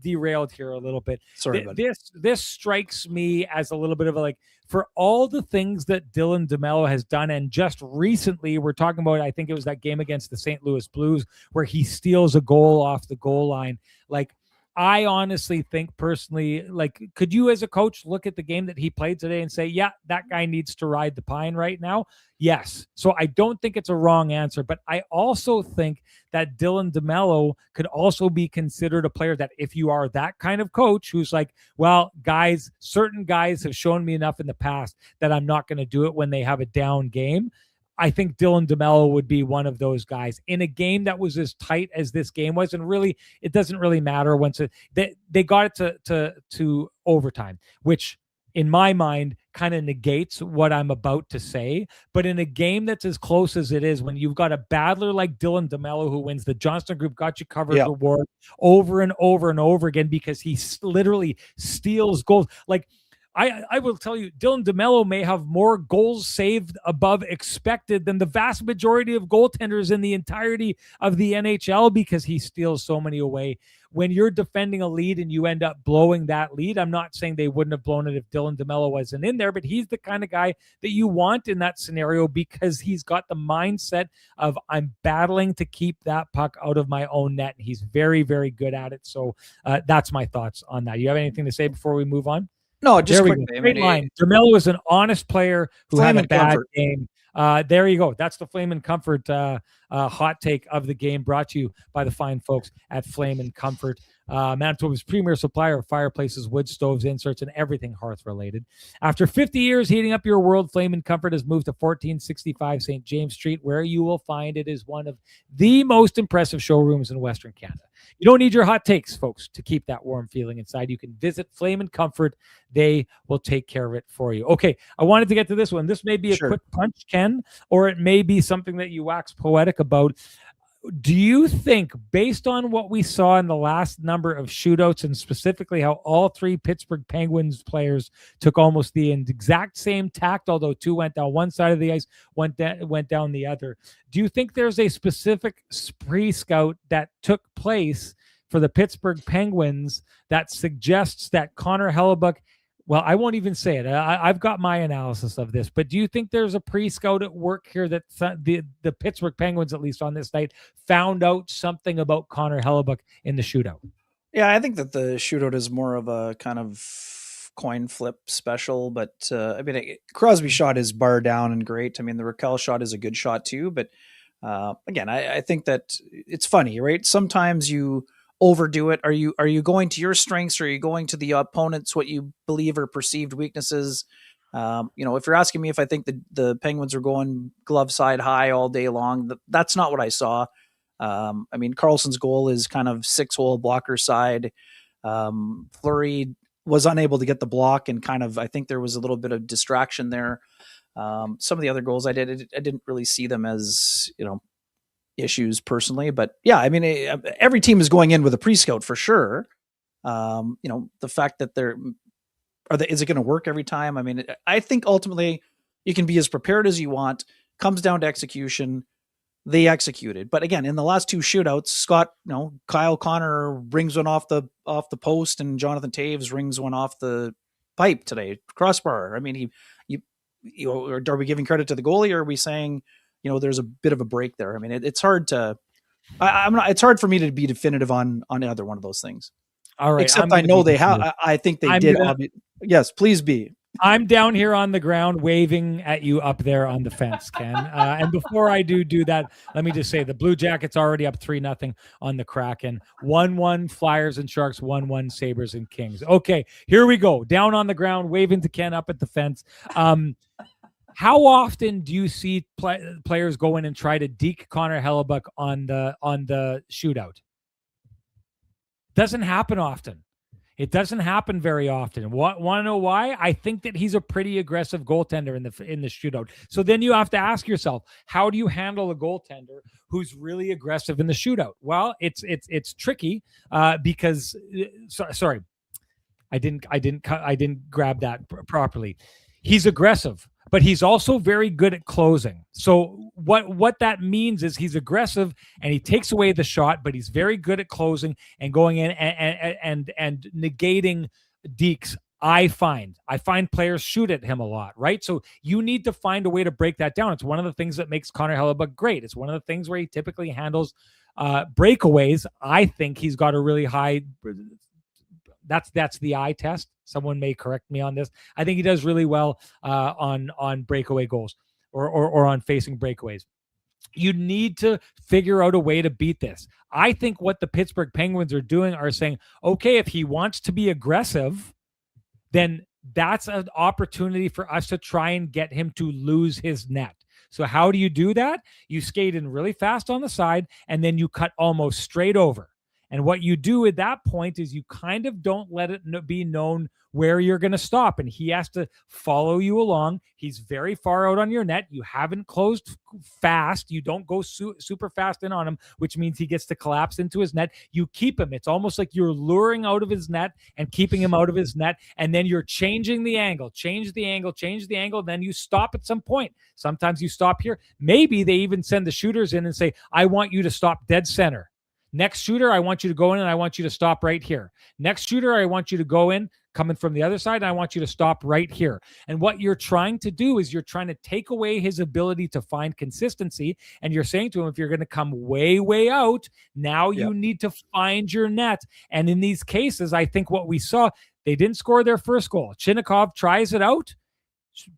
Derailed here a little bit. Sorry, this strikes me as a little bit of a like, for all the things that Dylan DeMelo has done, and just recently we're talking about, I think it was that game against the St. Louis Blues where he steals a goal off the goal line. Like, I honestly think personally, like, could you as a coach look at the game that he played today and say, yeah, that guy needs to ride the pine right now? Yes. So I don't think it's a wrong answer, but I also think that Dylan DeMelo could also be considered a player that if you are that kind of coach who's like, well, guys, certain guys have shown me enough in the past that I'm not going to do it when they have a down game. I think Dylan DeMelo would be one of those guys in a game that was as tight as this game was. And really, it doesn't really matter once they got it to overtime, which in my mind kind of negates what I'm about to say. But in a game that's as close as it is, when you've got a battler like Dylan DeMelo who wins the Johnston Group Got You Covered award over and over and over again because he literally steals goals. Like, I will tell you, Dylan DeMelo may have more goals saved above expected than the vast majority of goaltenders in the entirety of the NHL because he steals so many away. When you're defending a lead and you end up blowing that lead, I'm not saying they wouldn't have blown it if Dylan DeMelo wasn't in there, but he's the kind of guy that you want in that scenario because he's got the mindset of I'm battling to keep that puck out of my own net. And he's very, very good at it. So that's my thoughts on that. You have anything to say before we move on? No, just quickly. Great line. DeMelo is an honest player who had a bad game. There you go. That's the Flame and Comfort hot take of the game, brought to you by the fine folks at Flame and Comfort, Manitoba's premier supplier of fireplaces, wood stoves, inserts, and everything hearth-related. After 50 years heating up your world, Flame and Comfort has moved to 1465 St. James Street, where you will find it is one of the most impressive showrooms in Western Canada. You don't need your hot takes, folks, to keep that warm feeling inside. You can visit Flame and Comfort. They will take care of it for you. Okay, I wanted to get to this one. This may be a quick punch, Ken, or it may be something that you wax poetic about. Do you think, based on what we saw in the last number of shootouts, and specifically how all three Pittsburgh Penguins players took almost the exact same tact, although two went down one side of the ice, went down the other, do you think there's a specific pre-scout that took place for the Pittsburgh Penguins that suggests that Connor Hellebuyck, well, I won't even say it. I've got my analysis of this, but do you think there's a pre-scout at work here that the Pittsburgh Penguins, at least on this night, found out something about Connor Hellebuyck in the shootout? Yeah, I think that the shootout is more of a kind of coin flip special, but I mean, Crosby's shot is bar down and great. I mean, the Raquel shot is a good shot too, but again, I think that it's funny, right? Sometimes you overdo it. Are you going to your strengths, or are you going to the opponents, what you believe are perceived weaknesses? If you're asking me if I think the Penguins are going glove side high all day long, that's not what I saw. I mean, Carlson's goal is kind of 6-hole blocker side. Fleury was unable to get the block, and kind of, I think there was a little bit of distraction there. Some of the other goals I didn't really see them as, issues personally, but yeah, I mean, every team is going in with a pre-scout for sure. The fact that is it going to work every time? I mean, I think ultimately you can be as prepared as you want. Comes down to execution. They executed, but again, in the last two shootouts, Kyle Connor rings one off the post, and Jonathan Taves rings one off the pipe today, crossbar. I mean, are we giving credit to the goalie, or are we saying, there's a bit of a break there. I mean, it's hard to. It's hard for me to be definitive on either one of those things. All right. Except I know they have. I think they did. Yes, please be. I'm down here on the ground waving at you up there on the fence, Ken. And before I do that, let me just say the Blue Jackets already up 3-0 on the Kraken. 1-1 Flyers and Sharks, 1-1 Sabres and Kings. Okay, here we go. Down on the ground, waving to Ken up at the fence. How often do you see players go in and try to deke Connor Hellebuyck on the shootout? Doesn't happen often. It doesn't happen very often. Want to know why? I think that he's a pretty aggressive goaltender in the shootout. So then you have to ask yourself, how do you handle a goaltender who's really aggressive in the shootout? Well, it's tricky because sorry, I didn't grab that properly. He's aggressive, but he's also very good at closing. So what that means is he's aggressive and he takes away the shot, but he's very good at closing and going in and negating dekes. I find players shoot at him a lot, right? So you need to find a way to break that down. It's one of the things that makes Connor Hellebuyck great. It's one of the things where he typically handles breakaways. I think he's got a really high. That's the eye test. Someone may correct me on this. I think he does really well on breakaway goals or on facing breakaways. You need to figure out a way to beat this. I think what the Pittsburgh Penguins are doing are saying, okay, if he wants to be aggressive, then that's an opportunity for us to try and get him to lose his net. So how do you do that? You skate in really fast on the side, and then you cut almost straight over. And what you do at that point is you kind of don't let it be known where you're going to stop. And he has to follow you along. He's very far out on your net. You haven't closed fast. You don't go super fast in on him, which means he gets to collapse into his net. You keep him. It's almost like you're luring out of his net and keeping him out of his net. And then you're changing the angle, change the angle. Then you stop at some point. Sometimes you stop here. Maybe they even send the shooters in and say, I want you to stop dead center. Next shooter, I want you to go in and I want you to stop right here. Next shooter, I want you to go in, coming from the other side, and I want you to stop right here. And what you're trying to do is you're trying to take away his ability to find consistency. And you're saying to him, if you're going to come way, way out, now you need to find your net. And in these cases, I think what we saw, they didn't score their first goal. Chinnikov tries it out.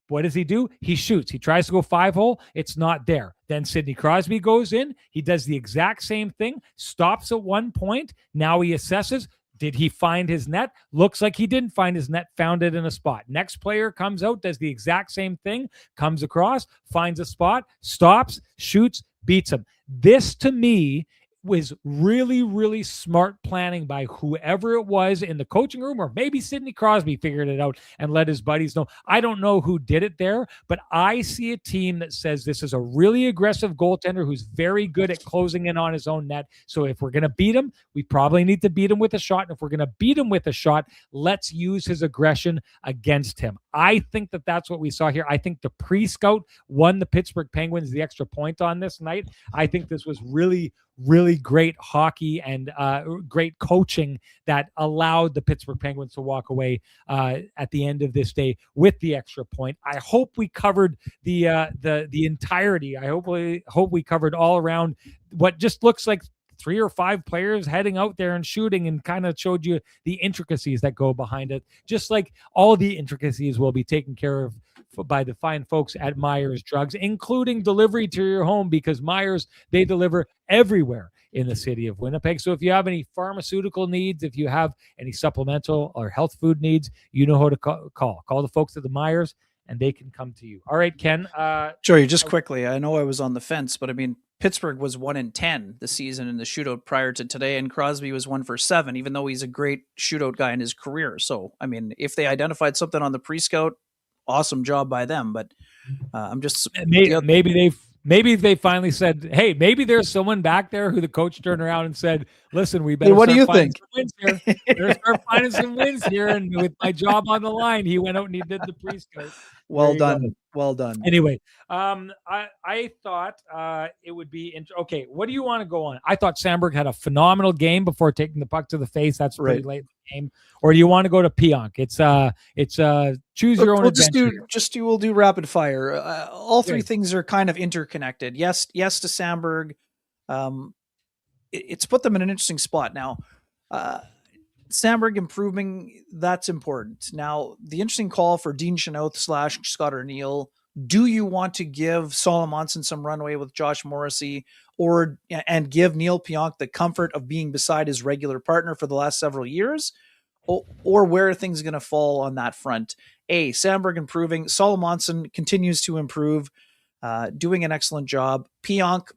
What does he do? He shoots. He tries to go 5-hole. It's not there. Then Sidney Crosby goes in. He does the exact same thing, stops at one point. Now he assesses. Did he find his net? Looks like he didn't find his net, found it in a spot. Next player comes out, does the exact same thing, comes across, finds a spot, stops, shoots, beats him. This, to me, was really, really smart planning by whoever it was in the coaching room, or maybe Sidney Crosby figured it out and let his buddies know. I don't know who did it there, but I see a team that says this is a really aggressive goaltender who's very good at closing in on his own net. So if we're going to beat him, we probably need to beat him with a shot. And if we're going to beat him with a shot, let's use his aggression against him. I think that that's what we saw here. I think the pre-scout won the Pittsburgh Penguins the extra point on this night. I think this was really, really great hockey and great coaching that allowed the Pittsburgh Penguins to walk away at the end of this day with the extra point. I hope we covered the entirety. I hope we covered all around what just looks like 3 or 5 players heading out there and shooting, and kind of showed you the intricacies that go behind it. Just like all the intricacies will be taken care of by the fine folks at Myers Drugs, including delivery to your home, because Myers, they deliver everywhere in the city of Winnipeg. So if you have any pharmaceutical needs, if you have any supplemental or health food needs, you know who to call. Call the folks at the Myers, and they can come to you. All right, Ken. Sure. Just quickly, I know I was on the fence, but I mean, Pittsburgh was 1-10 this season in the shootout prior to today, and Crosby was 1-7, even though he's a great shootout guy in his career. So, I mean, if they identified something on the pre-scout, awesome job by them. But I'm just maybe they finally said, hey, maybe there's someone back there who the coach turned around and said, listen, we better what do you think? Better start finding some wins here. And with my job on the line, he went out and he did the pre-scout. Well you go. done. Well done. Anyway, I thought it would be okay. What do you want to go on? I thought Sandberg had a phenomenal game before taking the puck to the face. That's pretty late in the game. Or do you want to go to Pionk? It's choose your own adventure. We'll do rapid fire. All three things are kind of interconnected. Yes to Sandberg. It's put them in an interesting spot now. Sandberg improving, that's important. Now, the interesting call for Dean Chenoth / Scott O'Neill. Do you want to give Solomonson some runway with Josh Morrissey and give Neil Pionk the comfort of being beside his regular partner for the last several years? Or where are things going to fall on that front? Sandberg improving. Solomonson continues to improve, doing an excellent job. Pionk,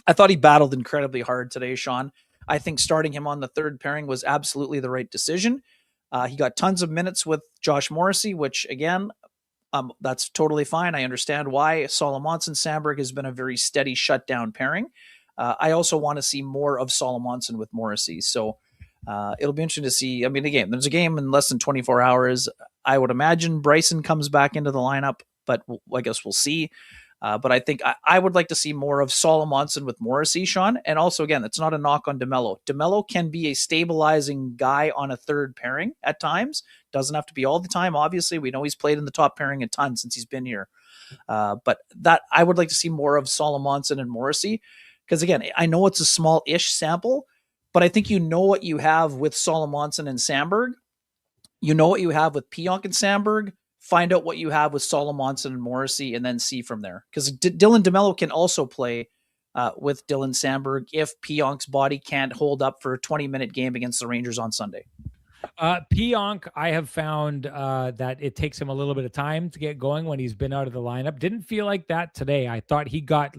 I thought he battled incredibly hard today, Sean. I think starting him on the third pairing was absolutely the right decision. He got tons of minutes with Josh Morrissey, which again, that's totally fine. I understand why. Solomonson Sandberg has been a very steady shutdown pairing. I also want to see more of Solomonson with Morrissey. So it'll be interesting to see. I mean, again, there's a game in less than 24 hours. I would imagine Bryson comes back into the lineup, but I guess we'll see. But I think I would like to see more of Solomonson with Morrissey, Sean. And also, again, it's not a knock on DeMelo. DeMelo can be a stabilizing guy on a third pairing at times. Doesn't have to be all the time. Obviously, we know he's played in the top pairing a ton since he's been here. But that I would like to see more of Solomonson and Morrissey. Because, again, I know it's a small-ish sample, but I think you know what you have with Solomonson and Sandberg. You know what you have with Pionk and Sandberg. Find out what you have with Solomonson and Morrissey, and then see from there. Because Dylan DeMelo can also play with Dylan Sandberg if Pionk's body can't hold up for a 20-minute game against the Rangers on Sunday. Pionk, I have found that it takes him a little bit of time to get going when he's been out of the lineup. Didn't feel like that today. I thought he got,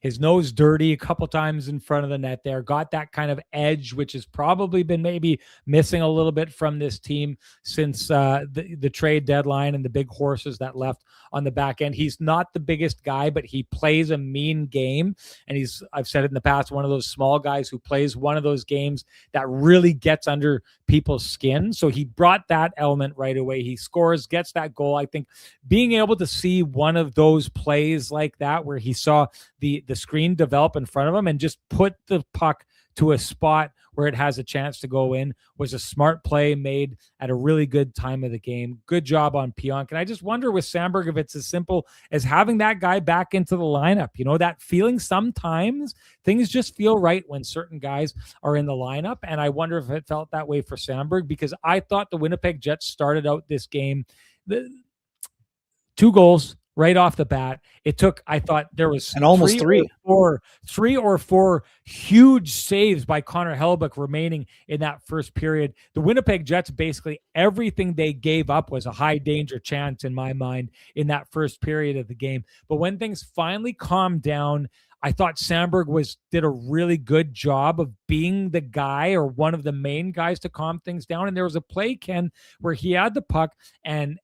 his nose dirty a couple times in front of the net there, got that kind of edge, which has probably been maybe missing a little bit from this team since the trade deadline and the big horses that left on the back end. He's not the biggest guy, but he plays a mean game. And I've said it in the past, one of those small guys who plays one of those games that really gets under people's skin. So he brought that element right away. He scores, gets that goal. I think being able to see one of those plays like that, where he saw the screen develop in front of him and just put the puck to a spot where it has a chance to go in, was a smart play made at a really good time of the game. Good job on Pionk. And I just wonder with Sandberg if it's as simple as having that guy back into the lineup. That feeling, sometimes things just feel right when certain guys are in the lineup. And I wonder if it felt that way for Sandberg, because I thought the Winnipeg Jets started out this game, 2 goals right off the bat. It took, I thought there was almost three or four huge saves by Connor Hellebuyck remaining in that first period. The Winnipeg Jets, basically everything they gave up was a high danger chance in my mind in that first period of the game. But when things finally calmed down, I thought Sandberg did a really good job of being the guy, or one of the main guys, to calm things down. And there was a play, Ken, where he had the puck and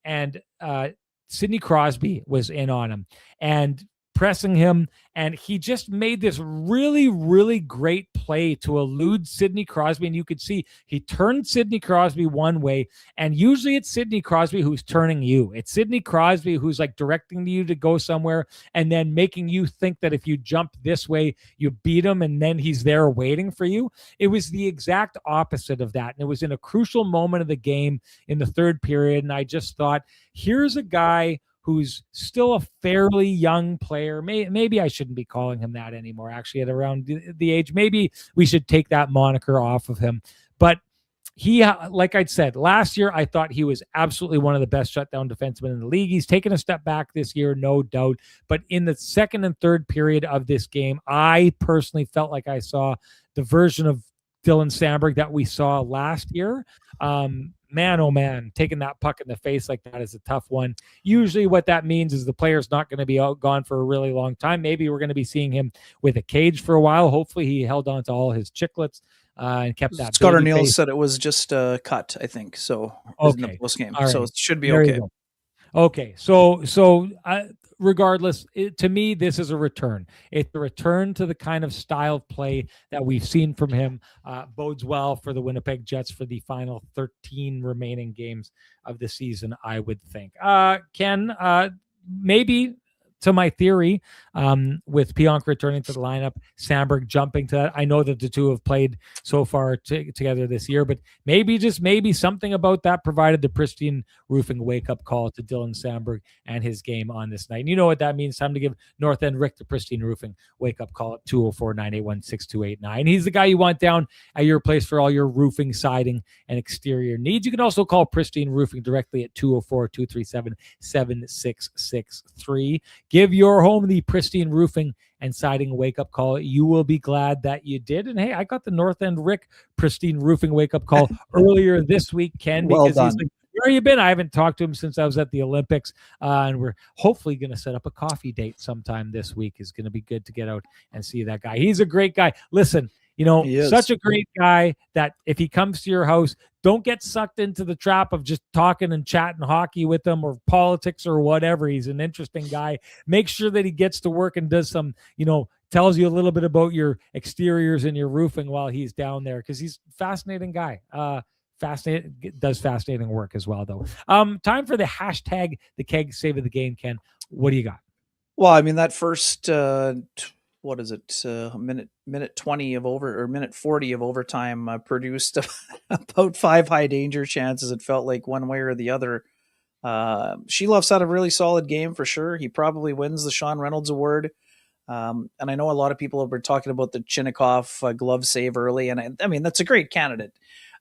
Sidney Crosby was in on him and pressing him, and he just made this really, really great play to elude Sidney Crosby. And you could see he turned Sidney Crosby one way, and usually it's Sidney Crosby who's turning you. It's Sidney Crosby who's like directing you to go somewhere and then making you think that if you jump this way, you beat him, and then he's there waiting for you. It was the exact opposite of that. And it was in a crucial moment of the game in the third period. And I just thought, here's a guy who's still a fairly young player. Maybe I shouldn't be calling him that anymore, actually, at around the age. Maybe we should take that moniker off of him. But he, like I said, last year, I thought he was absolutely one of the best shutdown defensemen in the league. He's taken a step back this year, no doubt. But in the second and third period of this game, I personally felt like I saw the version of Dylan Sandberg that we saw last year. Man, oh man, taking that puck in the face like that is a tough one. Usually what that means is the player's not going to be gone for a really long time. Maybe we're going to be seeing him with a cage for a while. Hopefully he held on to all his chicklets and kept that. Scott O'Neill said it was just a cut, I think. So in the post game. Right. So it should be okay. Okay. So regardless, to me, this is a return. It's a return to the kind of style of play that we've seen from him. Bodes well for the Winnipeg Jets for the final 13 remaining games of the season, I would think. Ken, maybe to my theory, with Pionk returning to the lineup, Samberg jumping to that. I know that the two have played so far together this year, but maybe, just maybe, something about that provided the Pristine Roofing wake-up call to Dylan Samberg and his game on this night. And you know what that means. Time to give North End Rick the Pristine Roofing wake-up call at 204-981-6289. He's the guy you want down at your place for all your roofing, siding, and exterior needs. You can also call Pristine Roofing directly at 204-237-7663. Give your home the Pristine Roofing and Siding wake-up call. You will be glad that you did. And hey, I got the North End Rick Pristine Roofing wake-up call earlier this week, Ken, because he's like, where you been? I haven't talked to him since I was at the Olympics, and we're hopefully going to set up a coffee date sometime this week. It's going to be good to get out and see that guy. He's a great guy. Listen, such a great guy that if he comes to your house, don't get sucked into the trap of just talking and chatting hockey with him or politics or whatever. He's an interesting guy. Make sure that he gets to work and does some, tells you a little bit about your exteriors and your roofing while he's down there, because he's a fascinating guy. Does fascinating work as well, though. Time for the hashtag the Keg save of the game, Ken. What do you got? Well, I mean, that first what is it, minute 20 of minute 40 of overtime produced about 5 high danger chances. It felt like one way or the other. Sheloff's had a really solid game for sure. He probably wins the Sean Reynolds Award. And I know a lot of people have been talking about the Chinnikov glove save early, and I mean, that's a great candidate.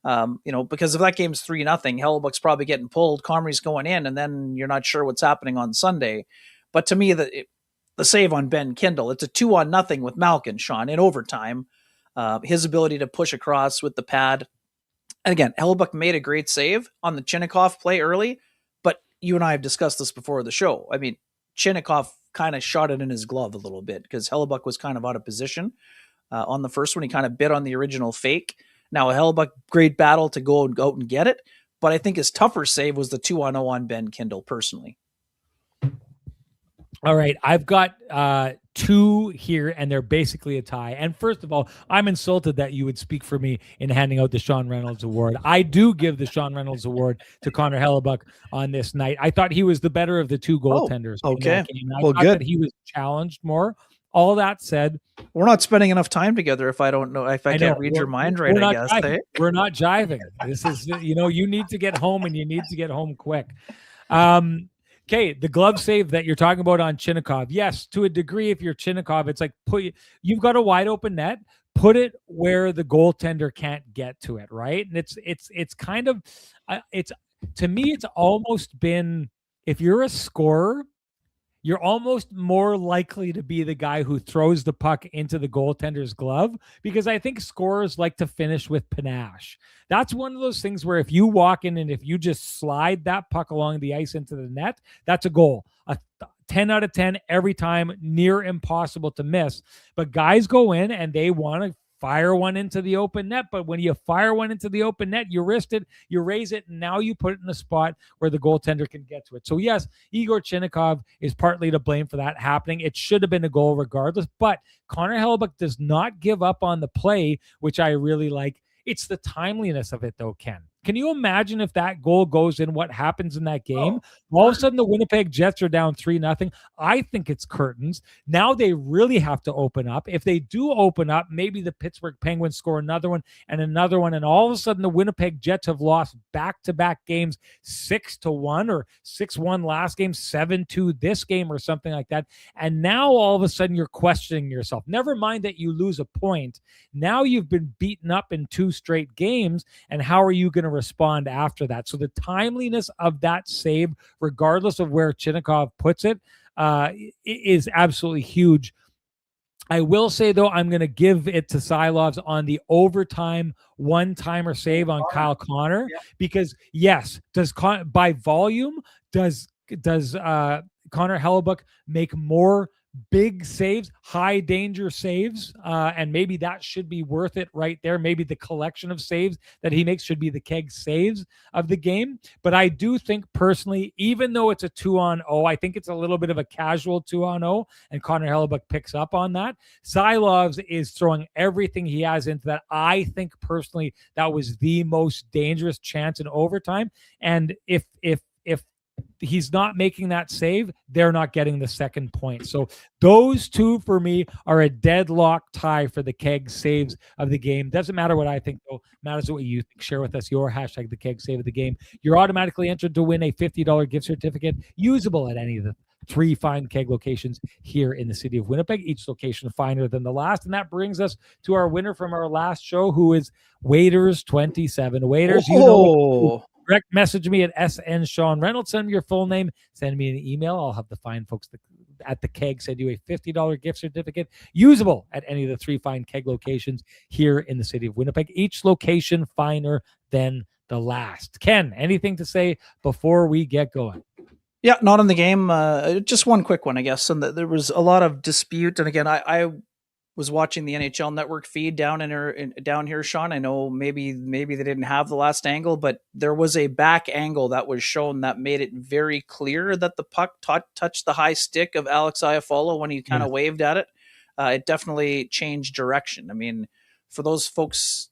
Because if that game's 3-0, Hellebuyck's probably getting pulled, Comrie's going in, and then you're not sure what's happening on Sunday. But to me, the save on Ben Kindle, it's a 2-0 with Malkin, Sean, in overtime. His ability to push across with the pad. And again, Hellebuyck made a great save on the Chinnikov play early, but you and I have discussed this before the show. I mean, Chinnikov kind of shot it in his glove a little bit because Hellebuyck was kind of out of position on the first one. He kind of bit on the original fake. Now, a Hellebuyck great battle to go out and get it, but I think his tougher save was the 2-0 on Ben Kindle, personally. All right, I've got 2 here, and they're basically a tie. And first of all, I'm insulted that you would speak for me in handing out the Sean Reynolds Award. I do give the Sean Reynolds Award to Connor Hellebuyck on this night. I thought he was the better of the 2 goaltenders. Okay, I thought that he was challenged more. All that said, we're not spending enough time together if I can't read your mind right, I guess. We're not jiving. This is, you need to get home, and you need to get home quick. Okay, the glove save that you're talking about on Chinnikov. Yes, to a degree, if you're Chinnikov, it's like you've got a wide open net, put it where the goaltender can't get to it, right? And it's kind of to me, it's almost been, if you're a scorer, you're almost more likely to be the guy who throws the puck into the goaltender's glove, because I think scorers like to finish with panache. That's one of those things where if you walk in and if you just slide that puck along the ice into the net, that's a goal. A 10 out of 10 every time, near impossible to miss. But guys go in and they want to fire one into the open net, but when you fire one into the open net, you wrist it, you raise it, and now you put it in a spot where the goaltender can get to it. So yes, Igor Chinnikov is partly to blame for that happening. It should have been a goal regardless, but Connor Hellebuyck does not give up on the play, which I really like. It's the timeliness of it, though, Ken. Can you imagine if that goal goes in, what happens in that game? All of a sudden, the Winnipeg Jets are down 3-0. I think it's curtains. Now they really have to open up. If they do open up, maybe the Pittsburgh Penguins score another one, and all of a sudden the Winnipeg Jets have lost back-to-back games 6-1 or 6-1 last game, 7-2 this game or something like that. And now all of a sudden you're questioning yourself. Never mind that you lose a point. Now you've been beaten up in 2 straight games, and how are you going to respond after that? So the timeliness of that save, regardless of where Chinnikov puts it, is absolutely huge. I will say, though, I'm going to give it to Silovs on the overtime one-timer save on Kyle Connor, because yes, by volume, does Connor Hellebuyck make more big saves, high danger saves, and maybe that should be worth it right there. Maybe the collection of saves that he makes should be the keg saves of the game. But I do think personally, even though it's a 2-on-0, I think it's a little bit of a casual 2-on-0, and Connor Hellebuyck picks up on that. Silovs is throwing everything he has into that. I think personally that was the most dangerous chance in overtime. And if he's not making that save, they're not getting the second point. So those two for me are a deadlock tie for the keg saves of the game. Doesn't matter what I think, though. Matters what you think. Share with us your hashtag the keg save of the game. You're automatically entered to win a $50 gift certificate usable at any of the 3 fine keg locations here in the city of Winnipeg, each location finer than the last. And that brings us to our winner from our last show, who is Waiters27. Waiters, you know, direct message me at SN Sean Reynolds. Send me your full name. Send me an email. I'll have the fine folks at the keg send you a $50 gift certificate usable at any of the 3 fine keg locations here in the city of Winnipeg, each location finer than the last. Ken, anything to say before we get going? Yeah, not in the game. Just one quick one, I guess. And there was a lot of dispute. And again, I was watching the NHL Network feed down here, Sean. I know maybe they didn't have the last angle, but there was a back angle that was shown that made it very clear that the puck touched the high stick of Alex Iafallo when he kind of waved at it. It definitely changed direction. I mean, for those folks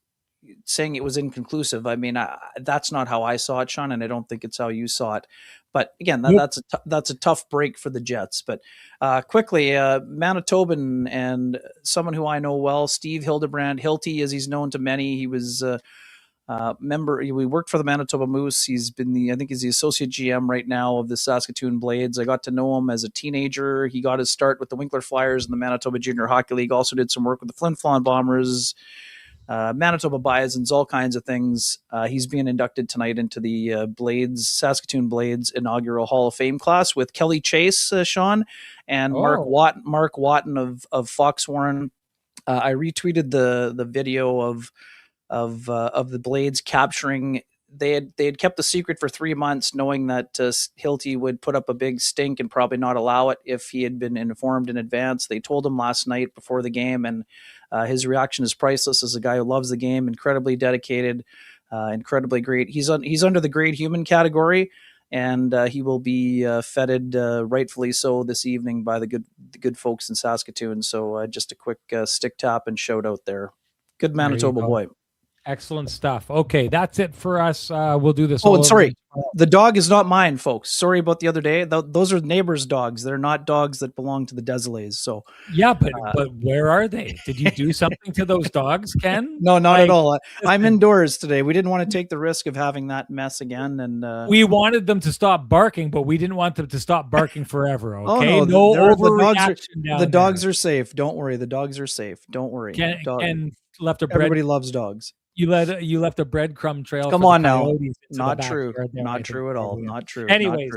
saying it was inconclusive, I mean, that's not how I saw it, Sean, and I don't think it's how you saw it. But again, that's a tough break for the Jets. But quickly, Manitoban and someone who I know well, Steve Hildebrand, Hilty, as he's known to many. He was member. We worked for the Manitoba Moose. He's I think he's the associate GM right now of the Saskatoon Blades. I got to know him as a teenager. He got his start with the Winkler Flyers in the Manitoba Junior Hockey League. Also did some work with the Flin Flon Bombers, Manitoba Bisons, all kinds of things. He's being inducted tonight into the Saskatoon Blades inaugural Hall of Fame class with Kelly Chase, Sean, and Mark Watton of Fox Warren. I retweeted the video of the Blades capturing. They had kept the secret for 3 months, knowing that Hilty would put up a big stink and probably not allow it if he had been informed in advance. They told him last night before the game, and his reaction is priceless. As a guy who loves the game, incredibly dedicated, incredibly great. He's under the great human category, and he will be feted rightfully so this evening by the good folks in Saskatoon. So just a quick stick tap and shout out there. Good Manitoba boy. Excellent stuff. Okay, that's it for us. We'll do this. Oh, and sorry, the dog is not mine, folks. Sorry about the other day. Those are neighbors' dogs. They're not dogs that belong to the Desilets. So yeah, but where are they? Did you do something to those dogs, Ken? No, not at all. I'm indoors today. We didn't want to take the risk of having that mess again, and we wanted them to stop barking, but we didn't want them to stop barking forever. Okay, oh, no overreaction. The dogs are safe. Don't worry. The dogs are safe. Don't worry. Ken left a Everybody loves dogs. You left a breadcrumb trail. Come on now. Not true. Not true at all. Not true. Anyways,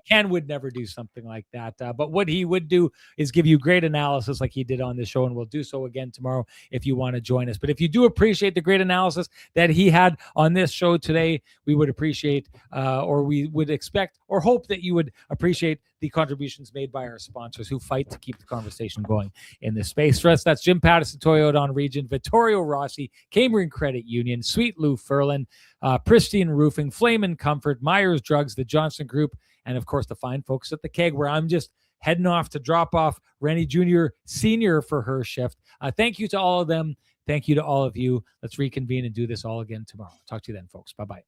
Ken would never do something like that. But what he would do is give you great analysis like he did on this show, and we'll do so again tomorrow if you want to join us. But if you do appreciate the great analysis that he had on this show today, we would appreciate, or we would expect, or hope that you would appreciate the contributions made by our sponsors who fight to keep the conversation going in this space. For us, that's Jim Pattison Toyota on Region, Vittorio Rossi, Cambrian Credit Union, Sweet Lou Furlan, Pristine Roofing, Flame and Comfort, Myers Drugs, the Johnson Group, and of course the fine folks at the Keg, where I'm just heading off to drop off Renny Jr. Sr. for her shift. Thank you to all of them. Thank you to all of you. Let's reconvene and do this all again tomorrow. Talk to you then, folks. Bye-bye.